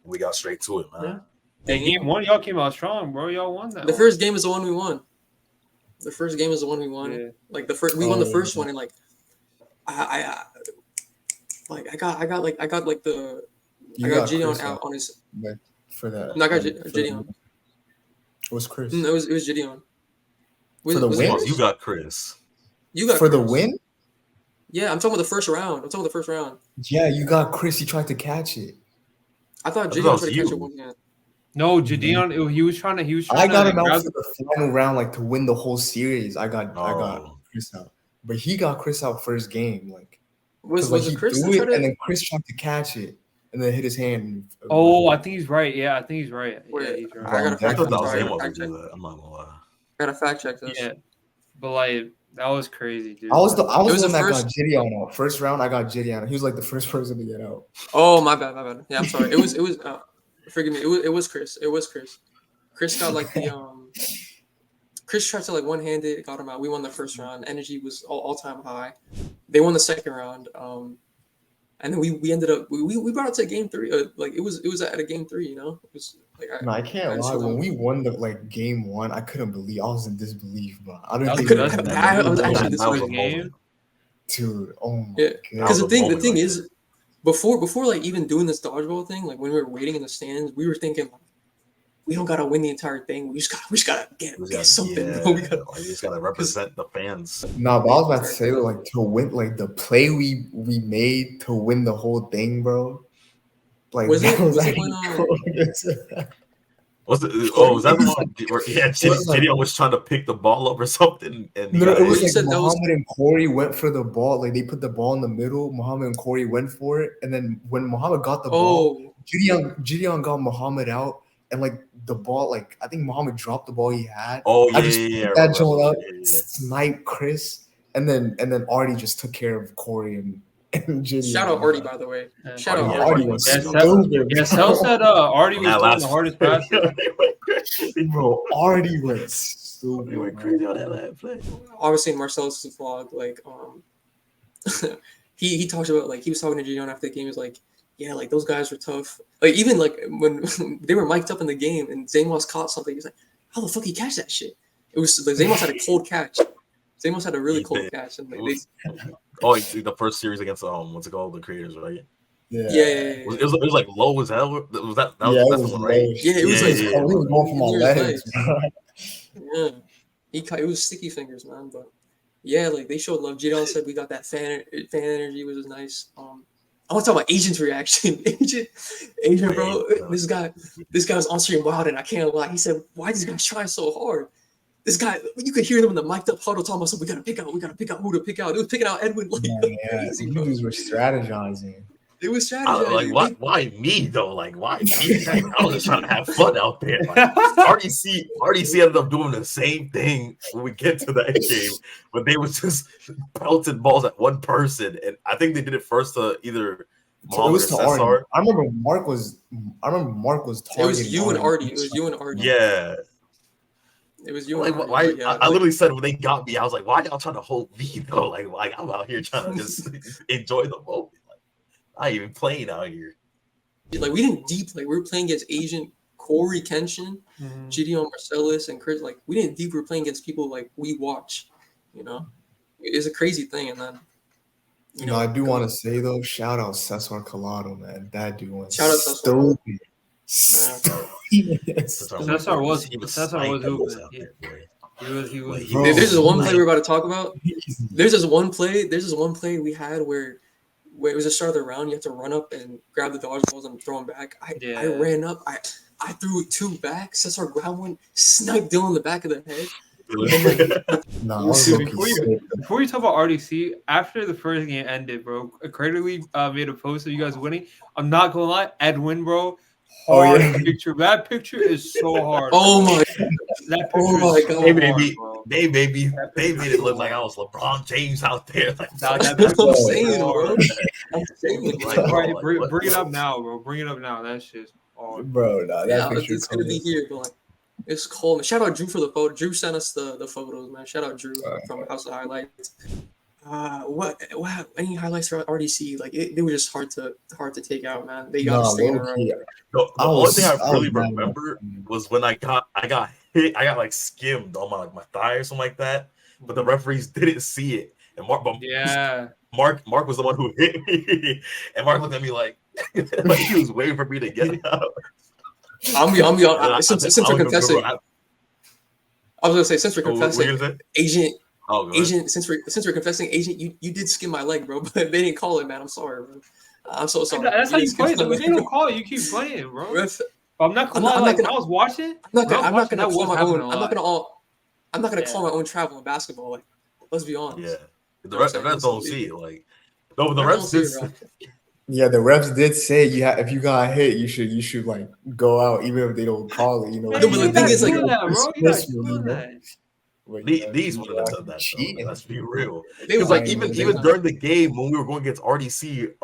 we got straight to it, man. Hey, game one, y'all came out strong, bro. Y'all won that. The first game is the one we won. The first game is the one we won. Yeah. Like we won the first one, and like I got Gideon out on his for that. No, I got Gideon. It was Chris. No, it was Gideon. For the win? You got Chris. You got for Chris. The win? Yeah, I'm talking about the first round. Yeah, you got Chris. He tried to catch it. I thought Gideon tried to catch it one hand. No, Gideon. He was trying to. I got him out for the final round, like to win the whole series. I got Chris out, but he got Chris out first game. Like was it Chris? And then Chris tried to catch it, and then hit his hand. Oh, I think he's right. Yeah, I think he's right. Yeah, he's right. I gotta fact check. I'm not gonna lie. I gotta fact check this. Yeah, but like that was crazy, dude. I was the one that got Gideon out. First round, I got Gideon. He was like the first person to get out. Oh, my bad. Yeah, I'm sorry. It was. Forgive me. It was Chris. Chris got like the Chris tried to like one-hand it, got him out. We won the first round. Energy was all-time high. They won the second round. And then we ended up we brought it to game 3. Like it was at a game 3, you know. It was like I can't lie. When we won the game 1, I couldn't believe. I was in disbelief, bro. I was actually disbelief. Dude, oh my god. Because the thing is, before like even doing this dodgeball thing, like when we were waiting in the stands, we were thinking like, we don't gotta win the entire thing. We just gotta get something. Yeah. We just gotta represent the fans. No, but I was about to say like to win, like the play we made to win the whole thing, bro. Like was it when was that the one? Yeah, Gideon was trying to pick the ball up or something. And no, it was like Muhammad and Corey went for the ball. Like they put the ball in the middle. Muhammad and Corey went for it, and then when Muhammad got the ball, Gideon got Muhammad out. And like the ball, like I think Muhammad dropped the ball he had. Oh yeah, I just that joint up, snipe Chris, and then Artie just took care of Corey and Gideon. Shout out Artie, by the way. Shout out Artie. Sel said Artie was doing the hardest pass. Bro, Artie went stupid. He went crazy on that last play. Obviously, in Marcel's vlog, like he talks about like he was talking to Gideon after the game. He was like, yeah, like those guys were tough. Like even like when they were mic'd up in the game and Zamos caught something, he's like, "How the fuck he catch that shit?" It was like Zamos had a cold catch. Zamos had a really cold catch, and like, the first series against what's it called, the Creators, right? Yeah. It was like low as hell. Was that's the one, right? Yeah, it was like it was going for my legs. Yeah, it was sticky fingers, man. But yeah, like they showed love. Gideon said we got that fan energy, which was nice. I want to talk about Agent's reaction. Agent, bro. This guy was on stream wild, and I can't lie. He said, "Why these guys trying so hard?" This guy, you could hear them in the mic'd up huddle talking about, "So we gotta pick out who to pick out." It was picking out Edwin like crazy. These were strategizing. It was strategizing. Like why me though? Like why me? Like, I was just trying to have fun out there. Like, RDC ended up doing the same thing when we get to the end game, but they was just pelting balls at one person, and I think they did it first to either Muhammad or Cesar. I remember Mark was targeting. It was you and Artie. Yeah. It was you. Like, and why? yeah, I literally said when they got me, I was like, why y'all trying to hold me though? Like I'm out here trying to just enjoy the moment. Like, I ain't even playing out here. Like we didn't deep. Like we were playing against Asian coryxkenshin, Gideon Marcellus, and Chris. Like we didn't deep. We were playing against people like we watch. You know, it's a crazy thing. And then, I do want to say though, shout out Cesar Collado, man. That dude went shout out Cesar. Cesar was hooping. He was. There's this one play we're about to talk about. There's this one play we had where it was the start of the round. You have to run up and grab the dodgeballs and throw them back. I ran up. I threw 2 back. Cesar grabbed one, sniped Dylan in the back of the head. Before you talk about RDC, after the first game ended, bro, creatorleague made a post of you guys winning. I'm not gonna lie, Edwin, bro. Hard picture. That picture is so hard. Oh my! That picture is so hard, they made it look like I was LeBron James out there. Like, I'm saying, bro. I'm saying, bring it up now, bro. Bring it up now. That shit's hard, bro. Nah, it's gonna be here, but like, it's cold. Shout out Drew for the photo. Drew sent us the photos, man. Shout out Drew from House of Highlights. What any highlights for RDC? Like it was just hard to take out, man. They got to stay in a row. The only thing I really remember was when I got hit. I got like skimmed on my thigh or something like that, but the referees didn't see it. And Mark was the one who hit me, and Mark looked at me like he was waiting for me to get out. I'll be honest. Since we're confessing, I was gonna say since we're confessing, Agent. Agent, since we're confessing, Agent, you did skim my leg, bro, but they didn't call it, man. I'm sorry, bro. I'm so sorry. That's how you play. They don't call it. You keep playing, bro. I'm not gonna lie. I was watching. I'm not gonna call my own travel in basketball. Like, let's be honest. Yeah, the refs don't see it. Like, no, the refs did. Yeah, the refs did say if you got hit, you should like go out even if they don't call it. No, but the thing is, these would have done that. Though. Let's be real. Because like even during the game when we were going against RDC,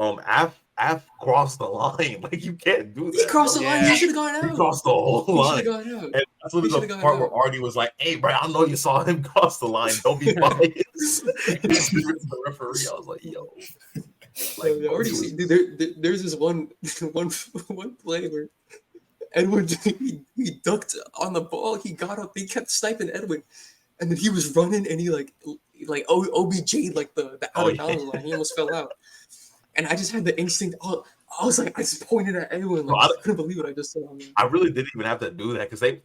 Af crossed the line. Like you can't do that. He crossed the line. He should have gone out. He crossed the whole line. And that's literally the part where Artie was like, "Hey, bro, I know you saw him cross the line. Don't be biased." The referee, I was like, "Yo." Like dude, there's this one play where Edwin he ducked on the ball. He got up. He kept sniping Edwin. And then he was running, and he like OBJ like the out of bounds line. He almost fell out. And I just had the instinct. I was like, I just pointed at everyone. Like, I couldn't believe what I just saw. I really didn't even have to do that because they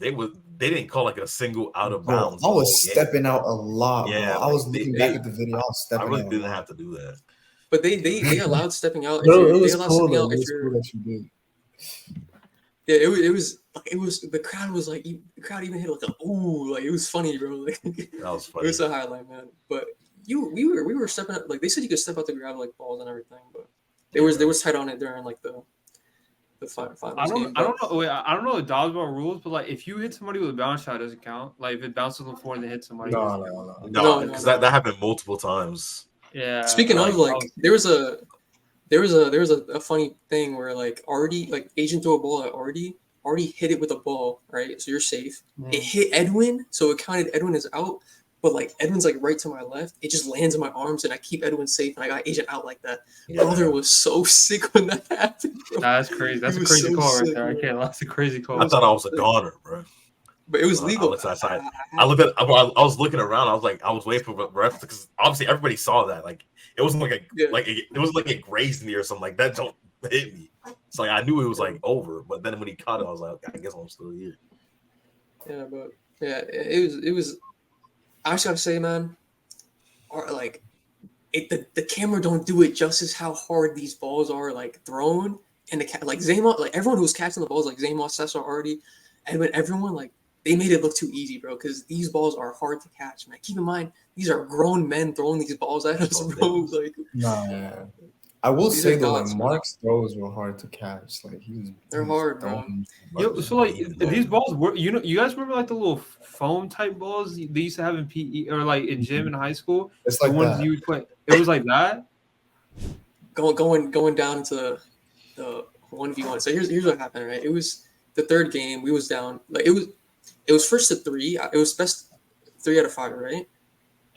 didn't call like a single out of bounds. I was stepping out a lot. Yeah, bro. I was looking back at the video. I was stepping out. I really didn't have to do that. But they allowed stepping out. It was cool that you did. Yeah, it was the crowd was like the crowd even hit like a ooh, like it was funny, bro. Like, that was funny. It was a highlight, man. But we were stepping up, like they said you could step out to grab like balls and everything, but they was tight on it during like the finals game. I don't know. Wait, I don't know the dodgeball rules, but like if you hit somebody with a bounce shot, it doesn't count. Like if it bounces on the floor and they hit somebody. No, because that happened multiple times. Yeah. Speaking of like, there was a funny thing where like Agent threw a ball at Artie hit it with a ball, right? So you're safe. It hit Edwin, so it counted Edwin as out. But like Edwin's like right to my left, it just lands in my arms, and I keep Edwin safe, and I got Agent out like that. Yeah. Brother was so sick when that happened. Bro. That's crazy. That's a crazy call right there. I can't. That's a crazy call. I thought I was a goner, bro. But it was legal. I was looking around. I was waiting for the refs because obviously everybody saw that. Like it wasn't it was like it grazed me or something like that. Don't hit me. So like I knew it was like over. But then when he caught it, I was like, I guess I'm still here. Yeah, but yeah, it was. I just gotta say, man, the camera don't do it justice how hard these balls are like thrown, and like Zamos, like everyone who's catching the balls, like Zamos, Cesar, Artie, Edwin, everyone like they made it look too easy, bro, because these balls are hard to catch, man. Keep in mind, these are grown men throwing these balls at us, bro. Like, nah, I will say though, like Mark's throws were hard to catch. Like they're hard, bro. Yo, so like these balls were, you guys remember like the little foam type balls they used to have in PE or like in gym in high school? It's like the ones you would play. It was like that. Going down to the 1v1. So here's what happened, right? It was the third game. We was down. Like it it was first to 3. It was best 3 out of 5, right?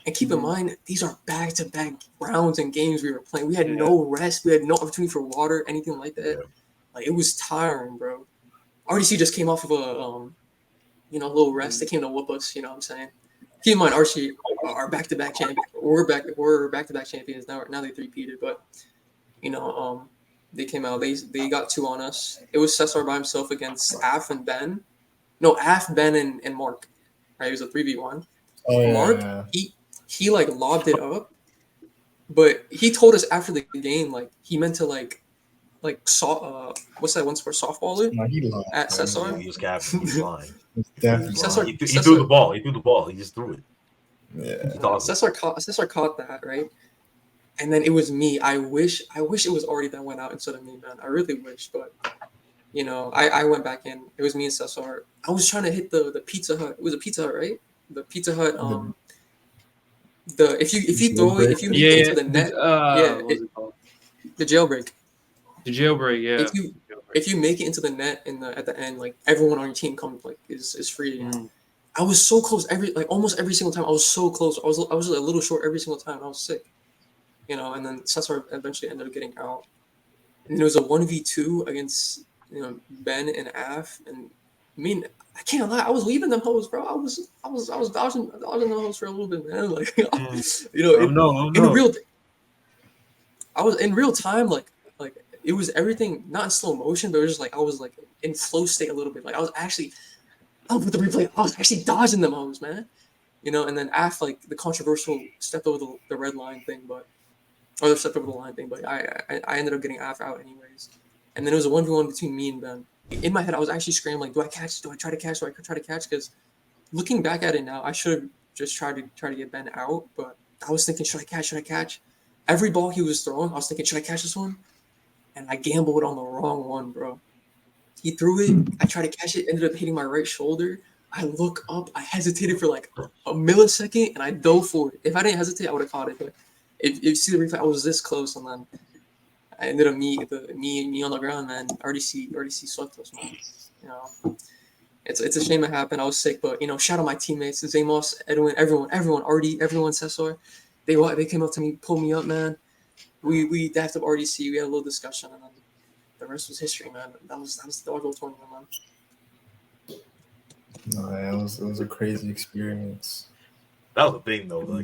And keep in mind, these are back-to-back rounds and games we were playing. We had no rest. We had no opportunity for water, anything like that. Yeah. Like, it was tiring, bro. RDC just came off of a, little rest. They came to whoop us, you know what I'm saying? Keep in mind, RDC are back-to-back champions. We're back-to-back champions. Now they three-peated, but, they came out. They got 2 on us. It was Cesar by himself against Af and Ben. No, Af, Ben, and Mark. Right? It was a 3v1. Oh, Mark, he like lobbed it up, but he told us after the game, like, he meant to what's that one sport, softball it? No, he lied. At Cesar. He was capping. He was lying. Definitely. He threw the ball. He threw the ball. He just threw it. Yeah. Cesar caught that, right? And then it was me. I wish it was already that went out instead of me, man. I really wish, but I went back in. It was me and Cesar. I was trying to hit the Pizza Hut. It was a Pizza Hut, right? The Pizza Hut. If you throw it, if you make it into the net, the jailbreak. The jailbreak, yeah. If you make it into the net at the end, like, everyone on your team comes, like, is free. Mm. I was so close almost every single time. I was so close. I was a little short every single time. I was sick, And then Cesar eventually ended up getting out. And it was a 1v2 against Ben and Af. And I mean, I can't lie, I was leaving them hoes, bro. I was dodging the hoes for a little bit, man. Like, I was in real time, like it was everything not in slow motion, but it was just like I was like in flow state a little bit. Like, I'll put the replay. I was actually dodging them hoes, man. And then Af, like, the controversial stepped over the red line thing, but stepped over the line thing, but I ended up getting Af out anyways. And then it was a 1v1 between me and Ben. In my head, I was actually scrambling. Do I catch? Do I try to catch? Do I try to catch? Because looking back at it now, I should have just tried to get Ben out. But I was thinking, should I catch? Should I catch? Every ball he was throwing, I was thinking, should I catch this one? And I gambled on the wrong one, bro. He threw it. I tried to catch it. Ended up hitting my right shoulder. I look up. I hesitated for like a millisecond, and I dove for it. If I didn't hesitate, I would have caught it. But if you see the replay, I was this close, and then I ended up me on the ground, man. RDC swept us, man. It's a shame it happened. I was sick, but shout out my teammates, Zamos, Edwin, everyone, RD, everyone, Cesar. They came up to me, pulled me up, man. We dapped up RDC. We had a little discussion, and then the rest was history, man. That was the Dodgeball tournament, man. No, it was a crazy experience. That was the thing, though. The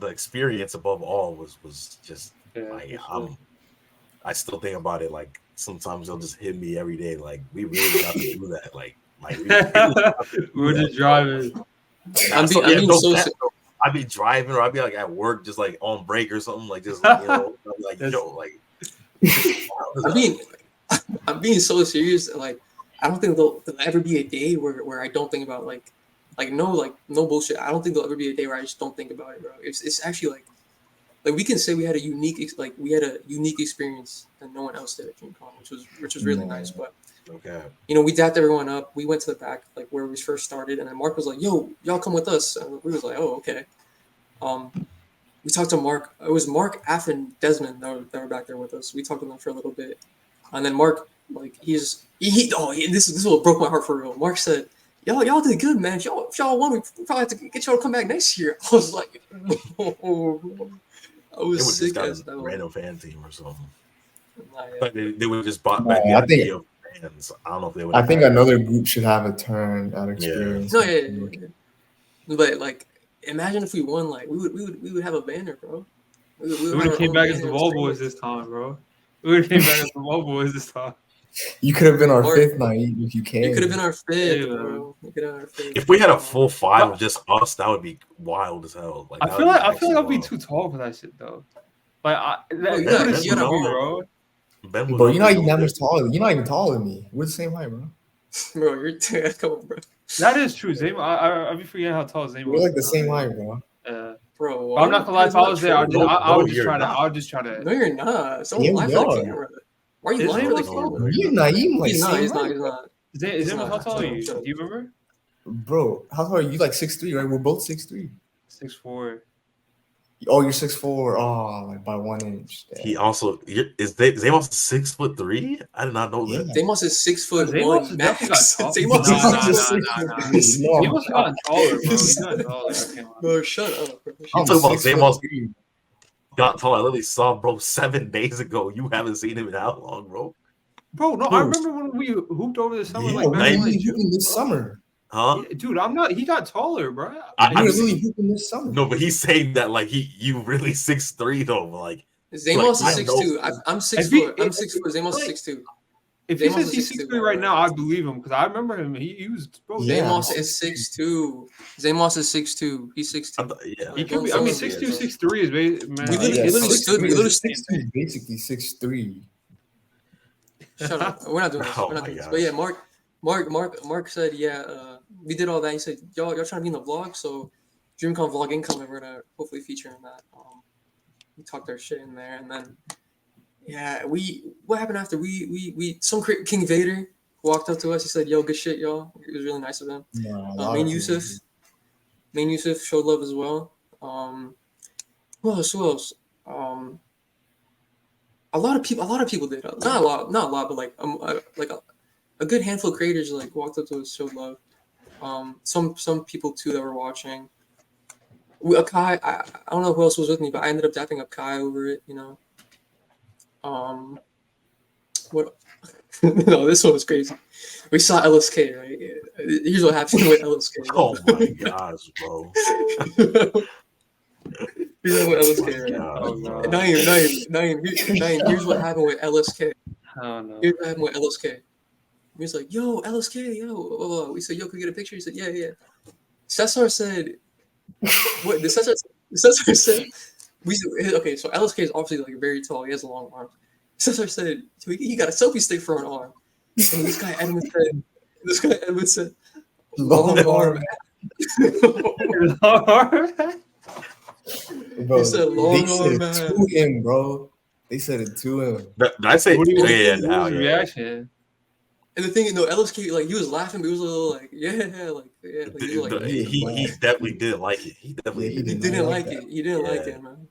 experience above all was just I still think about it. Like, sometimes they'll just hit me every day. Like, we really got to do that. Like we're just driving. I'd be driving, or I'd be like at work, just like on break or something. Like, just like like. I'm being so serious. Like, I don't think there'll ever be a day where I don't think about like no bullshit. I don't think there'll ever be a day where I just don't think about it, bro. It's actually like we can say we had a unique experience that no one else did at DreamCon, which was really nice. But okay, we dapped everyone up. We went to the back, like where we first started, and then Mark was like, "Yo, y'all come with us." And we was like, "Oh, okay." We talked to Mark. It was Mark, Af, and Desmond that were back there with us. We talked to them for a little bit, and then Mark, like, this is what broke my heart for real. Mark said, Y'all did good, man. If y'all won, we probably have to get y'all to come back next year. I was like, no. I was sick as a random fan team or something. Nah, yeah. But they would just bought back the idea of fans. I don't know if they would. I think another group should have a turn at experience. Yeah. No, yeah. But like, imagine if we won. Like, we would have a banner, bro. We would have came back as the Ball Boys this time, bro. We would have came back as the Ball Boys this time. You could have been our fifth night if you can. You could have been our fifth, bro. If we had a full 5 of just us, that would be wild as hell. Like, I feel like I'd be too tall for that shit though. Like, bro, you're not even that much taller. You're not even taller than me. We're the same height, bro. Bro, you're come on, bro. That is true. Zane, I be forgetting how tall Zane was. We're like the same height, bro. Bro, I'm not gonna lie. If I was there, I would just try to. No, you're not. Someone lie for the camera. Why are you lying for the camera? You're not even like. He's not. Zane, how tall are you? Do you remember? Bro, how tall are you? Like 6'3", right? We're both 6'3". 6'4". Oh, you're 6'4". Oh, like by 1 inch. Damn. He also is Zamos 6'3"? I did not know Yeah. that. Zamos is 6'1" Zamos max. got Zamos is nah. 6'1". He must have gotten taller, bro. He got taller. I can't lie. Bro, shut up, bro. You I'm talking about 6'3". Zamos got taller? I literally saw bro 7 days ago. You haven't seen him in how long, bro? Bro, no, I remember when we hooped over the summer, Yeah, like we back were in really like June. hooping this summer. Huh? Yeah, dude, I'm not. He got taller, bro. We I'm were saying- really hooping this summer. No, but he's saying that like you really 6'3" though. Like Zamos Like, is I 6'2". I'm 6 If he- foot. I'm 6 foot. Zamos is 6'2". If he Zamos says is he's 6'2", 6'3" right now, I believe him because I remember him. He was bro. Yeah. Zamos is 6'2". Zamos is 6'2". He's 6'2". yeah. He Like, could be. I don't- mean, don't- 6'2", 6'3" is man. We literally- like, literally stood- we literally- 6'2" is basically 6'3". Shut up. We're not doing this. Oh We're not my doing this. gosh. But yeah, Mark said, yeah, we did all that. He said, y'all trying to be in the vlog, so DreamCon vlog incoming. We're gonna hopefully feature in that. We talked our shit in there, and then yeah, what happened after we King Vader walked up to us. He said, "Yo, good shit, y'all." It was really nice of him. Main Yusuf showed love as well. Who else? A lot of people did. Not a lot, but like a good handful of creators like walked up to us, showed love. Some people too that were watching. Kai, I don't know who else was with me, but I ended up dapping up Kai over it. You know. What? No, this one was crazy. We saw LSK, right? Here's what happened with LSK. Oh my gosh, bro. Here's what LSK, right? Oh no. Naeem, here's what happened with LSK. Oh no. Here's what happened with LSK. He was like, "Yo, LSK, yo." Blah, blah, blah. We said, "Yo, can we get a picture?" He said, "Yeah." Cesar said, "What?" The Cesar said, "Okay." So LSK is obviously like very tall. He has long arms. Cesar said he got a selfie stick for an arm, and this guy Edmund said, "Long arm." Bro, He said long they said arm it man. to him, bro. They said it to him. Did I say What do you yeah, what now, was the yeah. reaction? And the thing, LSK, like, he was laughing, but he was a little like, yeah, like, he was like, He definitely didn't like it. He definitely he didn't. didn't like it. He didn't like Yeah. it, man.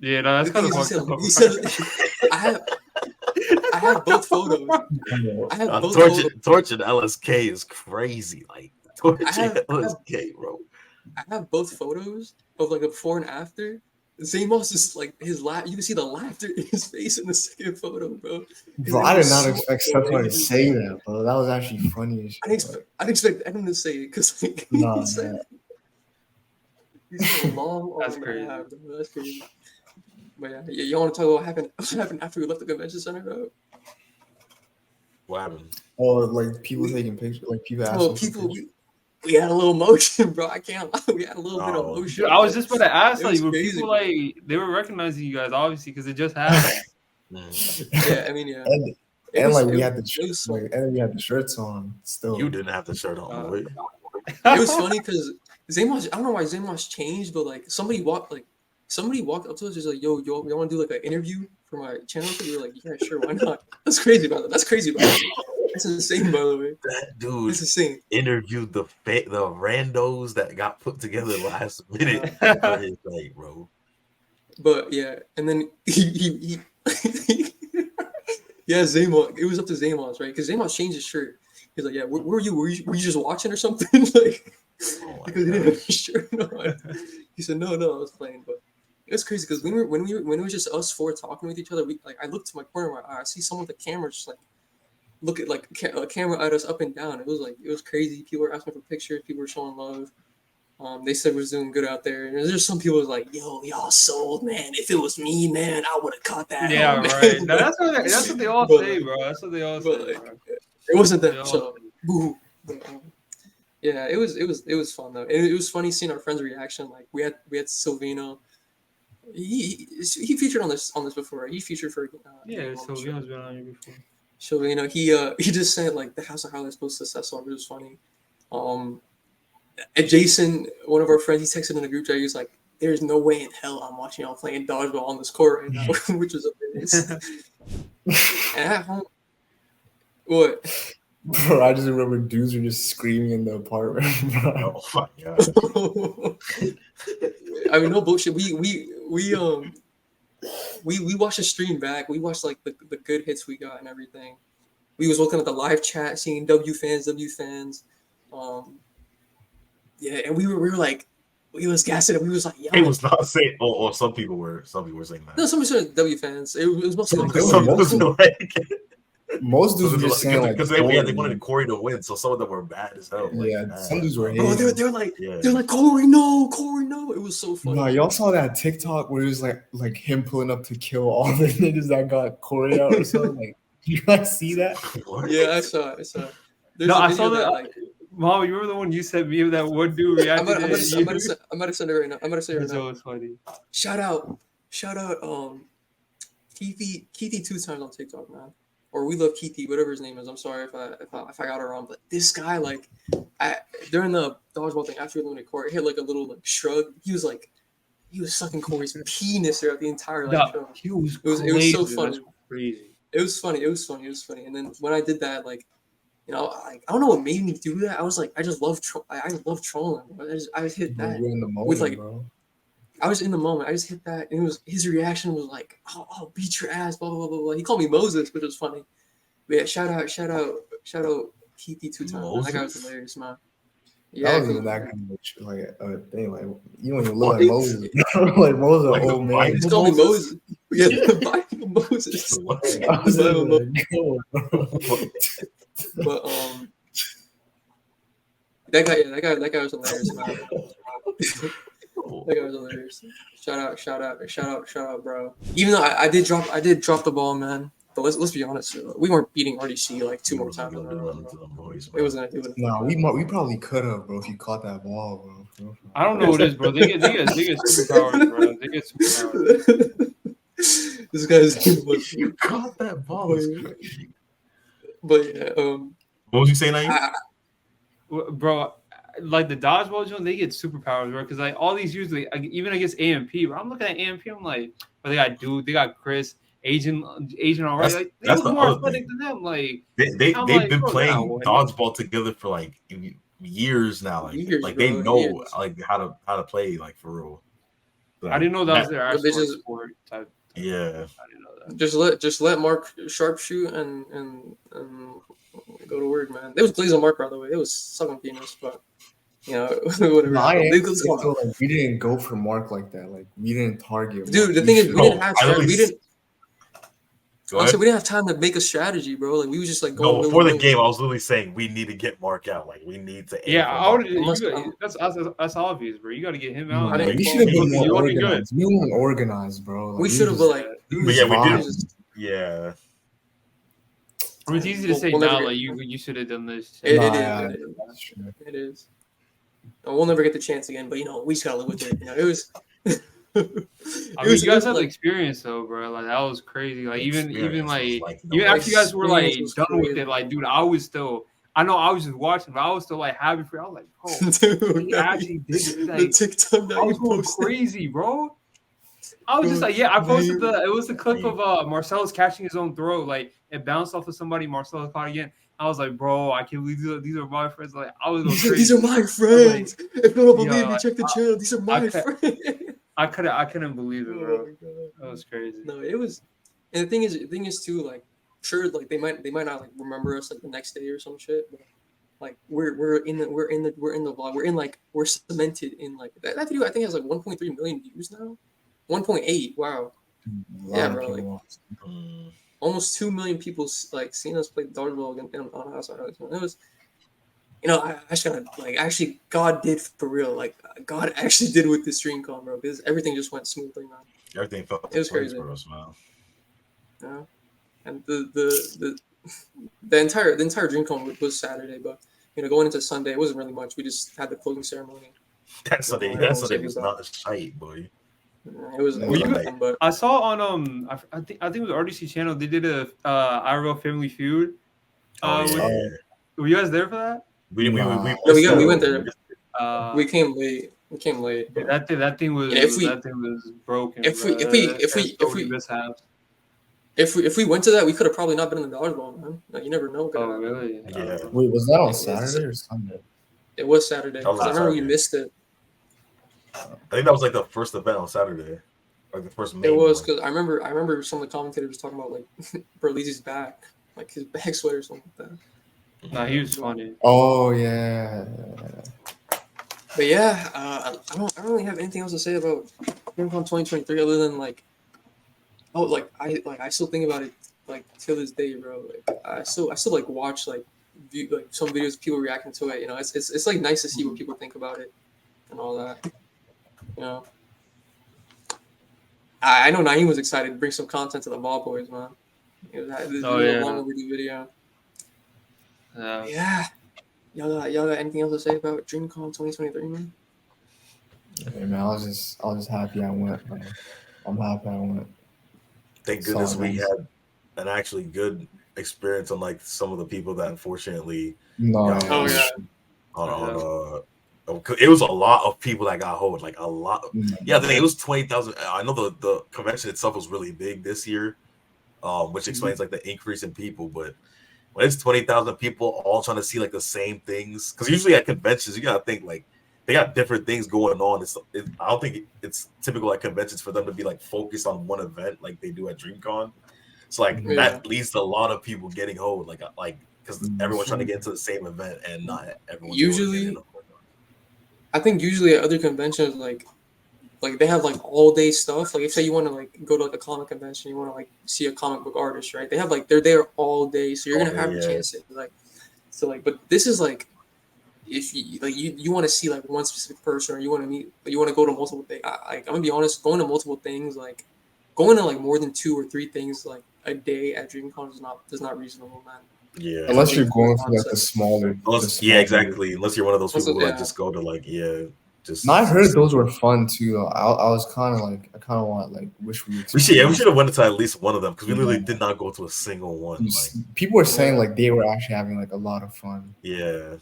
Yeah, no, that's The kind thing of is, fucked up. he said, I have both photos. I have both Torching LSK is crazy. Like torching LSK, bro. I have both photos of like a before and after. Zamos is like his laugh. You can see the laughter in his face in the second photo, bro. Bro, I did not expect someone to say that, bro. That was actually funny as shit. I didn't expect anyone to say it because like, Nah, he said a long That's arm crazy. ab, bro. That's crazy. But yeah, you want to talk about what happened after we left the convention center, bro? What happened? Or like people taking pictures, like people asking. Well, we had a little motion, bro. I can't lie. We had a little bit of motion. Dude, I was just about to ask, It like, was were crazy, people bro. like they were recognizing you guys obviously because it just happened. Yeah, I mean, yeah. And like we it had the was shirts, like and we had the shirts on still. You didn't have the shirt on, boy. It was funny because Zamos. I don't know why Zamos changed, but like somebody walked up to us. He's like, "Yo, y'all want to do like an interview for my channel?" We were like, "Yeah, sure, why not?" That's crazy, brother. That's insane, by the way. That dude It's insane. interviewed the randos that got put together last minute for his thing, bro. But yeah, and then he yeah, Zamos. It was up to Zamos, right? Because Zamos changed his shirt. He's like, "Yeah, where were you? Were you just watching or something?" Like, Oh because he didn't have his shirt on. He said, "No, I was playing." But it was crazy because when it was just us four talking with each other, I looked to my corner of my eye, I see someone with the camera just like look at like a camera at us up and down. It was crazy. People were asking for pictures. People were showing love. They said we're doing good out there. And there's some people who was like, "Yo, y'all sold, man. If it was me, man, I would have caught that." Yeah, right. No, that's what they all But, say, bro. That's what they all but, say. like, Bro. it wasn't that. They all So, boo. But, yeah, it was fun though. It was funny seeing our friends' reaction. Like we had Silvino. He featured on this before. Right? He featured for Yeah, so Vino's been on here before. Silvino. He just said like the House of Highlights post success song, which was funny. And Jason, one of our friends, he texted in the group chat. He was like, "There's no way in hell I'm watching y'all playing dodgeball on this court right now," which was hilarious. And at home, what? Bro, I just remember dudes were just screaming in the apartment. Bro. Oh my god. I mean, no bullshit. We watched the stream back. We watched like the good hits we got and everything. We was looking at the live chat, seeing W fans. Yeah, and we were like, we was gassing it. We was like, yeah. It was not saying. Oh, some people were saying that. No, somebody said W fans. It was mostly like some dudes were like. Most dudes were just saying because they wanted Corey to win, so some of them were bad as hell. Like, yeah, some dudes were. Bro, they're like Corey no. It was so funny. No, y'all saw that TikTok where it was like him pulling up to kill all the niggas that got Corey out or something. Like, you guys see that? Yeah, I saw it. No, I saw that. Like, Mom, you remember the one you sent me of that one dude reacting? I'm gonna send it right now. I'm gonna say it right now. It's funny. Shout out, Keithy 2 times on TikTok, man. Or we love Keithy, whatever his name is. I'm sorry if I got it wrong, but this guy, like, during the dodgeball thing after we eliminated Corey, he had like a little like shrug. He was sucking Corey's penis throughout the entire show. It was so funny. That's crazy. It was funny. And then when I did that, like, you know, I don't know what made me do that. I was like, I just love trolling. I just hit that with like, bro. I was in the moment. I just hit that, and his reaction was like, "Oh, beat your ass!" Blah blah blah blah. He called me Moses, which was funny. But yeah, shout out, Keithy 2 times. That guy was hilarious, man. Yeah, that wasn't that kind of like thing. Like, you don't even look like Moses. Like Moses, like old man. He's called me Moses. Yeah, the Bible Moses. But that guy was hilarious, man. That guy was hilarious. Shout out, bro. Even though I did drop the ball, man. But let's be honest, we weren't beating RDC like 2 more times. It wasn't. No, we probably could have, bro, if you caught that ball, bro. I don't know what it is, bro. They get superpowers, bro. They get superpowers. This guy's too much. You caught that ball. But yeah, what was you saying, Naeem? Bro, like the dodgeball Jones, they get superpowers, bro. Because like all these usually, even against AMP, bro. I'm looking at AMP, I'm like, but they got Chris, Agent already. Like, they was more athletic than them. Like they've been playing dodgeball together for like years now. Like they know like how to play like for real. So, I didn't know that was their actual sport type. Yeah, I didn't know that. Just let Mark sharpshoot and go to work, man. It was pleasing Mark, by the way. It was sucking penis, but you know, whatever. Like, we didn't go for Mark like that. Like, we didn't target. Dude, the thing is, we didn't have we didn't have time to make a strategy, bro. Like, we was just like going. No, before the game, I was literally saying we need to get Mark out. Like, we need to. That's obvious, bro. You got to get him out. We should have been more organized. We weren't organized, bro. Like, we should have been like. But yeah, we did. Yeah. I mean, it's easy to say now. Like, you should have done this. It is. And we'll never get the chance again, but you know, we just gotta live with it. You know, it was. I mean, you guys had the experience though, bro. Like, that was crazy. Like, even after you guys were like done with it, like, dude, I was just watching, but I was still like happy for you. I was like, bro, he actually did it. Like, the TikTok that I was going crazy, bro. I was just like, yeah, I posted it was the clip of Marcellus catching his own throw. Like, it bounced off of somebody, Marcellus caught again. I was like, bro, I can't believe these are my friends. Like, I was going crazy. These are my friends. Like, if you don't believe me, check the channel. These are my friends. I couldn't believe it, bro. That was crazy. No, it was, and the thing is too, like, sure, like they might not like remember us like the next day or some shit, but like we're in the vlog. We're cemented in like that video. I think has like 1.3 million views now. 1.8. Wow. Yeah, bro. Like, almost 2 million people like seen us play dodgeball on House of Highlights. It was. You know, I just gotta like actually God did for real. Like God actually did with this dreamcon, bro. Because everything just went smoothly, man. Everything felt. It was crazy for us, man. Yeah, and the entire dreamcon was Saturday, but you know, going into Sunday, it wasn't really much. We just had the closing ceremony. That Sunday was not a sight, boy. It was. But I saw on I think it was RDC channel. They did a IRL Family Feud. Were you guys there for that? We went there. We came late. That thing was broken. If we If we went to that, we could have probably not been in the dodgeball, man. Like, you never know. Oh, really? Yeah. Wait, was that on Saturday or Sunday? It was Saturday. That was I remember we Saturday. missed it. I think that was like the first event on Saturday, like the first main It was one. because I remember some of the commentators talking about like Berlizzi's back, like his back sweat or something like that. Nah, he was funny. Oh yeah. But yeah, I don't really have anything else to say about DreamCon 2023 other than like, I still think about it like till this day, bro. Like I still like watch like some videos of people reacting to it. You know, it's like nice to see what people think about it and all that. You know, I know Naeem was excited to bring some content to the Ball Boys, man. This is a long overdue video. Yeah. Y'all got anything else to say about DreamCon 2023, man? Hey, man, I was just happy I went, man. I'm happy I went. Thank goodness we had an actually good experience on like some of the people that unfortunately got it was a lot of people that got hold, like a lot. Yeah, I think it was 20,000. I know the convention itself was really big this year, which explains like the increase in people. But when it's 20,000 people all trying to see like the same things, because usually at conventions you gotta think like they got different things going on. I don't think it's typical at conventions for them to be like focused on one event like they do at DreamCon. So like that leads to a lot of people getting hold, like because everyone's trying to get into the same event and not everyone. Usually, I think usually at other conventions like they have like all day stuff. Like if say you want to like go to like a comic convention, you want to like see a comic book artist, right? They have like they're there all day, so you're gonna have a chance to but this is like if you want to see like one specific person or you want to meet, but you want to go to multiple things. I'm gonna be honest, going to multiple things, like going to like more than 2 or 3 things like a day at DreamCon is not reasonable, man. Yeah, unless you're going for like the smaller. Exactly. Unless you're one of those people who like just go to like just. No, I heard those were fun too. Though. I was kind of like wish we. We should have went to at least one of them because we literally did not go to a single one. Like people were saying like they were actually having like a lot of fun. Yeah.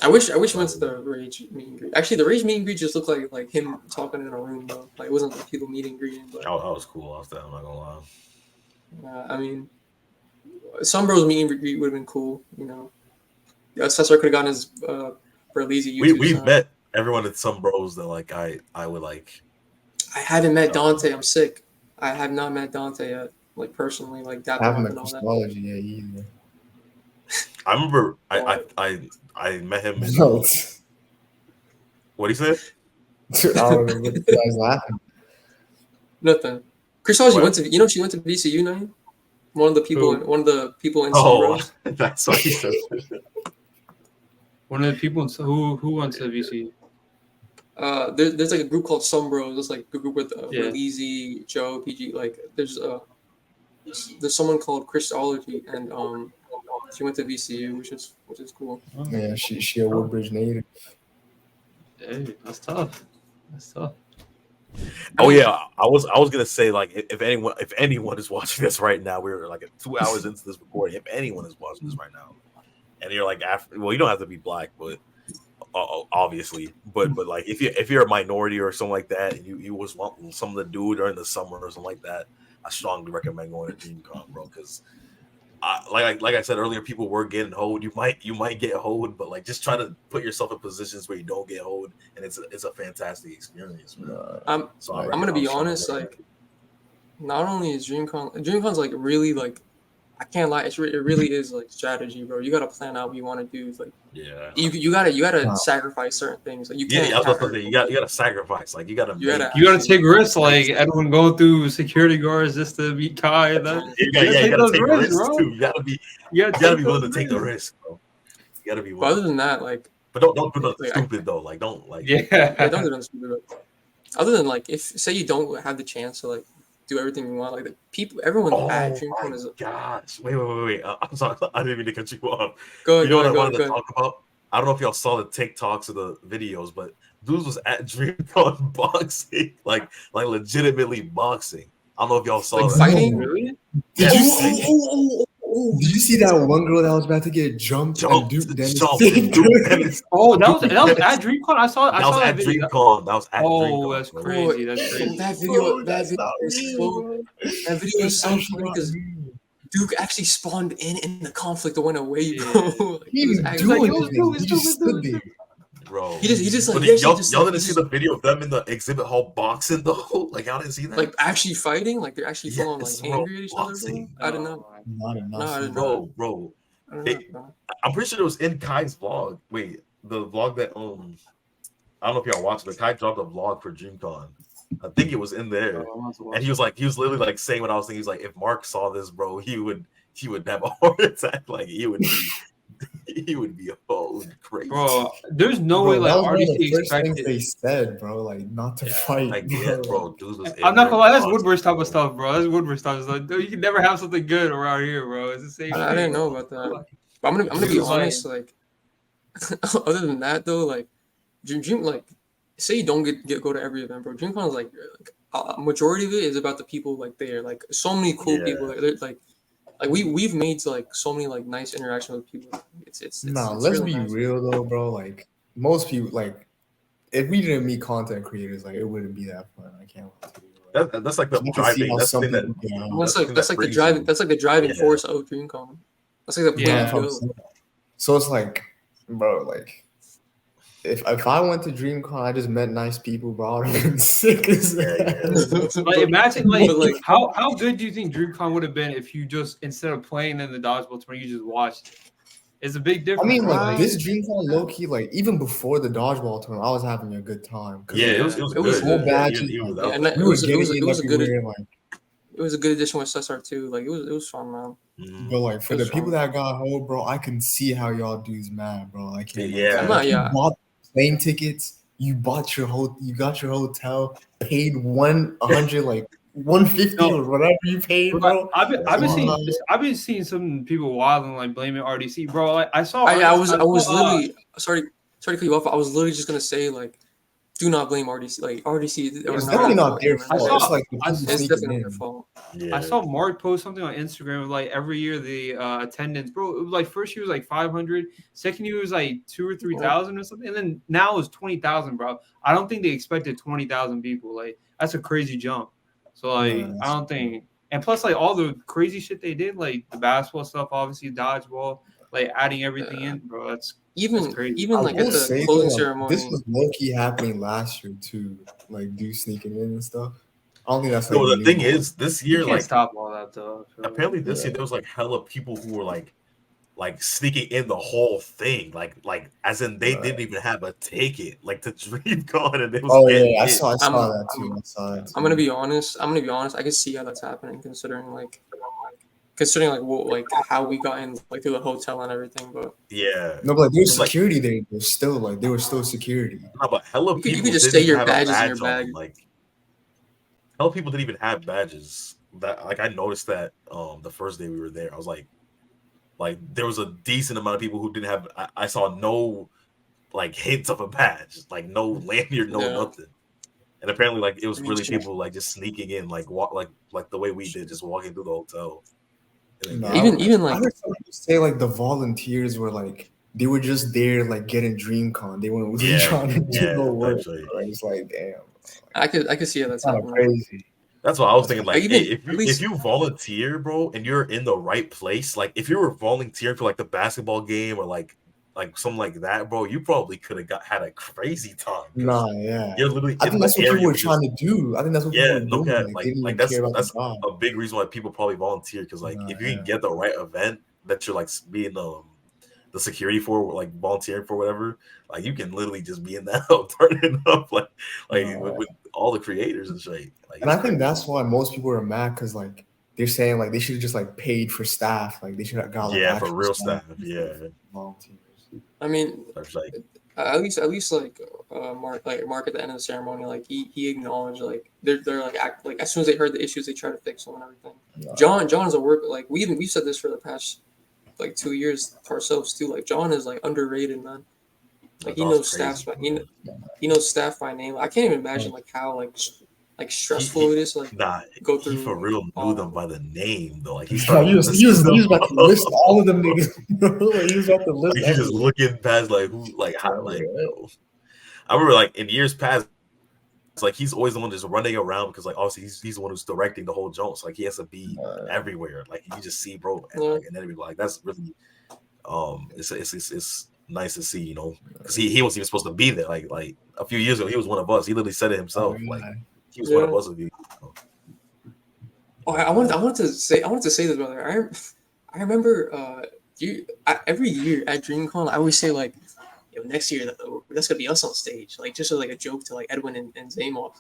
I wish we went to the Rage meet and greet. Actually, the Rage meet and greet just looked like him talking in a room though. Like it wasn't like people meet and greeting. But that was cool. I'm not gonna lie. I mean, some bros meet and greet would have been cool. You know, Cesar could have gotten his Berlizzi YouTube. We've met everyone at some bros that like I would like. I haven't met Dante. I'm sick. I have not met Dante yet. Like personally, like that. I haven't met Christology yet either. I remember I met him. What he said? Dude, I don't know what you guys laughing. Nothing. Christology went to she went to VCU now. One of the people in Bros. That's what he said. One of the people who went to VCU. There's like a group called Some Bros. It's like a group with Easy, Joe, PG. Like there's someone called Christology, and she went to VCU, which is cool. Yeah, she a Woodbridge native. Hey, that's tough. Oh yeah, I was gonna say like if anyone is watching this right now, we're like 2 hours into this recording. If anyone is watching this right now, and you're like you don't have to be black, but obviously, but like if you're a minority or something like that, and you was want something to do during the summer or something like that, I strongly recommend going to DreamCon, bro, because. Like I said earlier, people were getting hold. You might get hold, but like just try to put yourself in positions where you don't get hold, and it's a fantastic experience. I'm gonna be honest, like not only is DreamCon's like really like I can't lie, it really is like strategy, bro. You gotta plan out what you want to do. Like you gotta sacrifice certain things. Like you can't. You gotta sacrifice. Like you gotta take risks. Like everyone going through security guards just to meet Kai. You gotta take risks too. You gotta be willing to take the risk, bro. You gotta be willing. But other than that, like, but don't do nothing stupid though. Like don't don't do nothing stupid. Other than like, if say you don't have the chance to like do everything you want, like the people, everyone at DreamCon is. Gosh, wait! I'm sorry, I didn't mean to cut you off. Go ahead. You know what I wanted to talk about? I don't know if y'all saw the TikToks or the videos, but dudes was at DreamCon boxing, like legitimately boxing. I don't know if y'all saw like that. Fighting? Really? Did you see? Did you see that one girl that was about to get jumped and Duke Dennis? Oh, that was at DreamCon. I saw that video. DreamCon. That was at DreamCon. That's crazy. That's crazy. That video is so funny because Duke actually spawned in the conflict and went away, bro. He was doing it. He just stood there. Bro, he just like y'all didn't see the video of them in the exhibit hall boxing though. Like y'all didn't see that. Like actually fighting, like they're actually full on like angry at each other. Bro. I don't know. Not enough, bro. I'm pretty sure it was in Kai's vlog. Wait, the vlog that I don't know if y'all watched, but Kai dropped a vlog for DreamCon. I think it was in there, and he was literally like saying what I was thinking. He's like, if Mark saw this, bro, he would have a heart attack. Like he would be crazy. Bro, there's no way like RDC expected. They said, bro, like not to fight. Like, yeah, bro, I'm not gonna lie, that's Woodward's type of stuff, bro. That's Woodward's stuff. It's like, dude, you can never have something good around here, bro. It's the same. I didn't know about that. But I'm gonna be honest. Like, other than that, though, like, Dream, like, say you don't go to every event, bro. DreamCon is like a majority of it is about the people like there. Like, so many cool people. Like we've made like so many like nice interactions with people. It's let's really be nice. real though, bro. Like most people, like if we didn't meet content creators, like it wouldn't be that fun. I can't lie to you. That's like the driving. That's the thing that's like the driving. That's like the driving force of DreamCon. That's like the So it's like, bro, like if I went to DreamCon, I just met nice people, bro. I would have been sick as hell. Like imagine like how good do you think DreamCon would have been if you just instead of playing in the dodgeball tournament, you just watched it? It's a big difference. I mean, like this DreamCon low key, like even before the dodgeball tournament, I was having a good time. Yeah, it was no badges. It was a good addition with SSR too. Like it was fun, man. But like for the people that got hold, bro, I can see how y'all dudes mad, bro. I can't. Yeah. You bought plane tickets. You bought you got your hotel, paid 100 like 150 or whatever you paid, bro. I've been seeing some people wilding like blaming RDC, bro. Like I was literally sorry to cut you off. I was literally just gonna say like, do not blame RDC. Like RDC, it's definitely not their fault. It's definitely their fault. Yeah. I saw Mark post something on Instagram of like every year the attendance, bro. It was like first year was like 500, second year was like 2,000 or 3,000 or something, and then now it's 20,000, bro. I don't think they expected 20,000 people. Like that's a crazy jump. So like I don't think, and plus like all the crazy shit they did, like the basketball stuff, obviously dodgeball, like adding everything in, bro. That's crazy. Even like at the closing ceremony. This was low key happening last year too, like do sneaking in and stuff. I don't think that's. No, the thing is, this year, you can't stop all that though. Apparently, this year there was like hella people who were like sneaking in the whole thing, like as in they didn't even have a ticket, like to DreamCon, and it was. I saw that too. I'm gonna be honest. I can see how that's happening, considering like how we got in like through the hotel and everything. But no, but there's security there. There's still there was still security. No, but hella people. You could just stay your badges in your bag. Like hella people didn't even have badges. That like I noticed that the first day we were there, I was like there was a decent amount of people who didn't have. I saw no like hints of a badge, like no lanyard, nothing. And apparently, like it was really people like just sneaking in, like like the way we did, just walking through the hotel. Even like I heard some people say like the volunteers were like they were just there like getting DreamCon. They weren't really trying to do no work. It's like damn. I could see how that's happening. Crazy. That's what I was thinking. Like, if you volunteer, bro, and you're in the right place, like if you were volunteering for like the basketball game or like something like that, bro, you probably could have had a crazy time. You're literally. I think that's what people were trying to do. I think that's what people were doing. Like that's a big reason why people probably volunteer because like if you can get the right event that you're like being the security for, like volunteering for whatever, like you can literally just be in that turning up like with all the creators and shit. Like, and I think that's why most people are mad because like they're saying like they should have just like paid for staff, like they should have got like for real staff, volunteers. I mean, at least like Mark at the end of the ceremony, like he acknowledged like they're like as soon as they heard the issues, they try to fix them and everything. John's a work like we've said this for the past like 2 years ourselves too. Like John is like underrated, man. Like he knows staff by name. I can't even imagine like how like like stressful it is to go through. He for real knew them by the name though. Like he was about to list all of them niggas. Like, he was about to list. Like, he just looking past like who, like how, like. Bro. I remember like in years past, it's like he's always the one just running around because like obviously he's the one who's directing the whole joint. So like he has to be everywhere. Like you just see bro, and, like, and then everybody like that's really it's nice to see, you know, because he wasn't even supposed to be there. Like a few years ago, he was one of us. He literally said it himself. Like he was one of us. I wanted to say this, brother. I remember every year at DreamCon, I always say like, yo, next year that's gonna be us on stage, like just like a joke to like Edwin and Zaymov,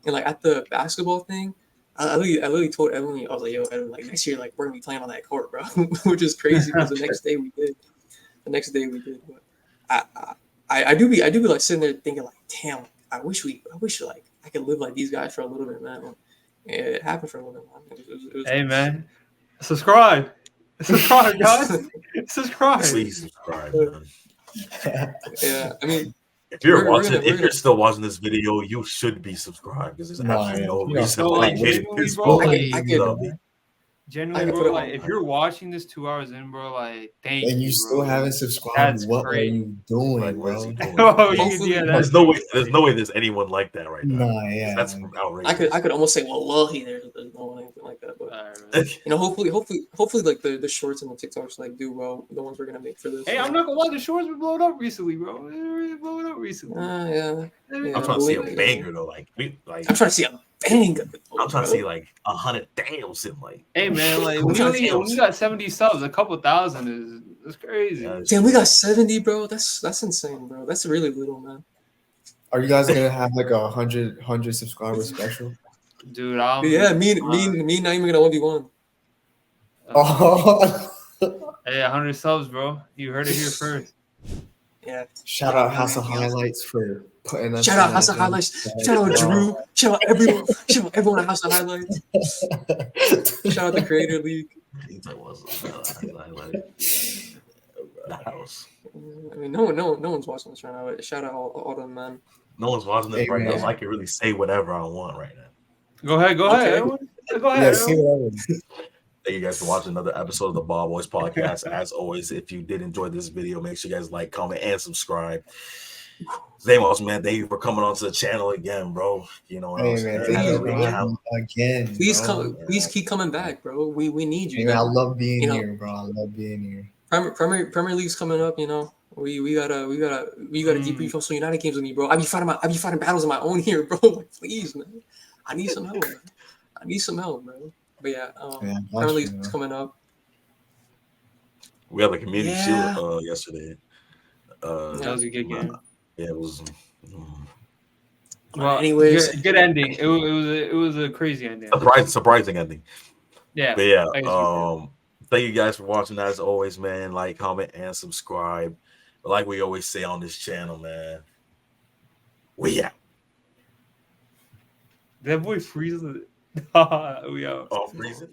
and like at the basketball thing. I literally told Edwin, I was like, yo, Edwin, like next year, like we're gonna be playing on that court, bro, which is crazy because the next day we did. But I do be like sitting there thinking like, damn, I wish like I could live like these guys for a little bit, man. It happened for a little bit, man. It was hey, man, subscribe, guys, subscribe. Please subscribe, man. Yeah, I mean. If you're still watching this video, you should be subscribed because there's absolutely no reason why you hate this. Genuinely, bro, like if you're watching this 2 hours in, bro, like thank you. And you still haven't subscribed. That's what great. are you doing, like, bro? There's no way there's anyone like that right now. Nah, yeah. That's outrageous. I could almost say wallahi there's no one like that, but you know, hopefully like the shorts and the TikToks like do well, the ones we're gonna make for this. Hey, I'm not gonna lie, the shorts were blowing up recently, bro. They're blowing up recently. Yeah. I'm trying to see a banger though, I'm trying to see a banger. I'm trying to see like 100 Daniels in like. Hey man, like we got 70 subs, a couple thousand is crazy. Damn, we got 70, bro. That's insane, bro. That's really little, man. Are you guys gonna have like 100 subscriber special? Dude, me not even gonna 1v1. Hey, 100 subs, bro. You heard it here first. Yeah. Shout out House of Highlights for putting us. Shout out House of Highlights. Shout out Drew. Shout out everyone. Shout out everyone at House of Highlights. Shout out the Creator League. I mean, no one's watching this right now. But shout out all them, man. No one's watching this right now. So I can really say whatever I want right now. Go ahead. Go ahead. Yeah, say whatever. Thank you guys for watching another episode of the Ball Boys Podcast. As always, if you did enjoy this video, make sure you guys like, comment, and subscribe. Zamos, man, thank you for coming onto the channel again, bro. You know, again. Please keep coming back, bro. We need you. I love being here, bro. I love being here. Premier League's coming up. You know, we gotta debrief on some United games with me, bro. I be fighting battles on my own here, bro. Like, please, man. I need some help. Bro. But yeah, Premier League's coming up. We had a community shield yesterday. That was a good game. Yeah, it was. Well, anyways, good ending. It was a crazy ending. Surprising ending. Yeah. But yeah. Thank you guys for watching. As always, man. Like, comment, and subscribe. But like we always say on this channel, man. We out. That boy freezes. We out. Oh, freezing.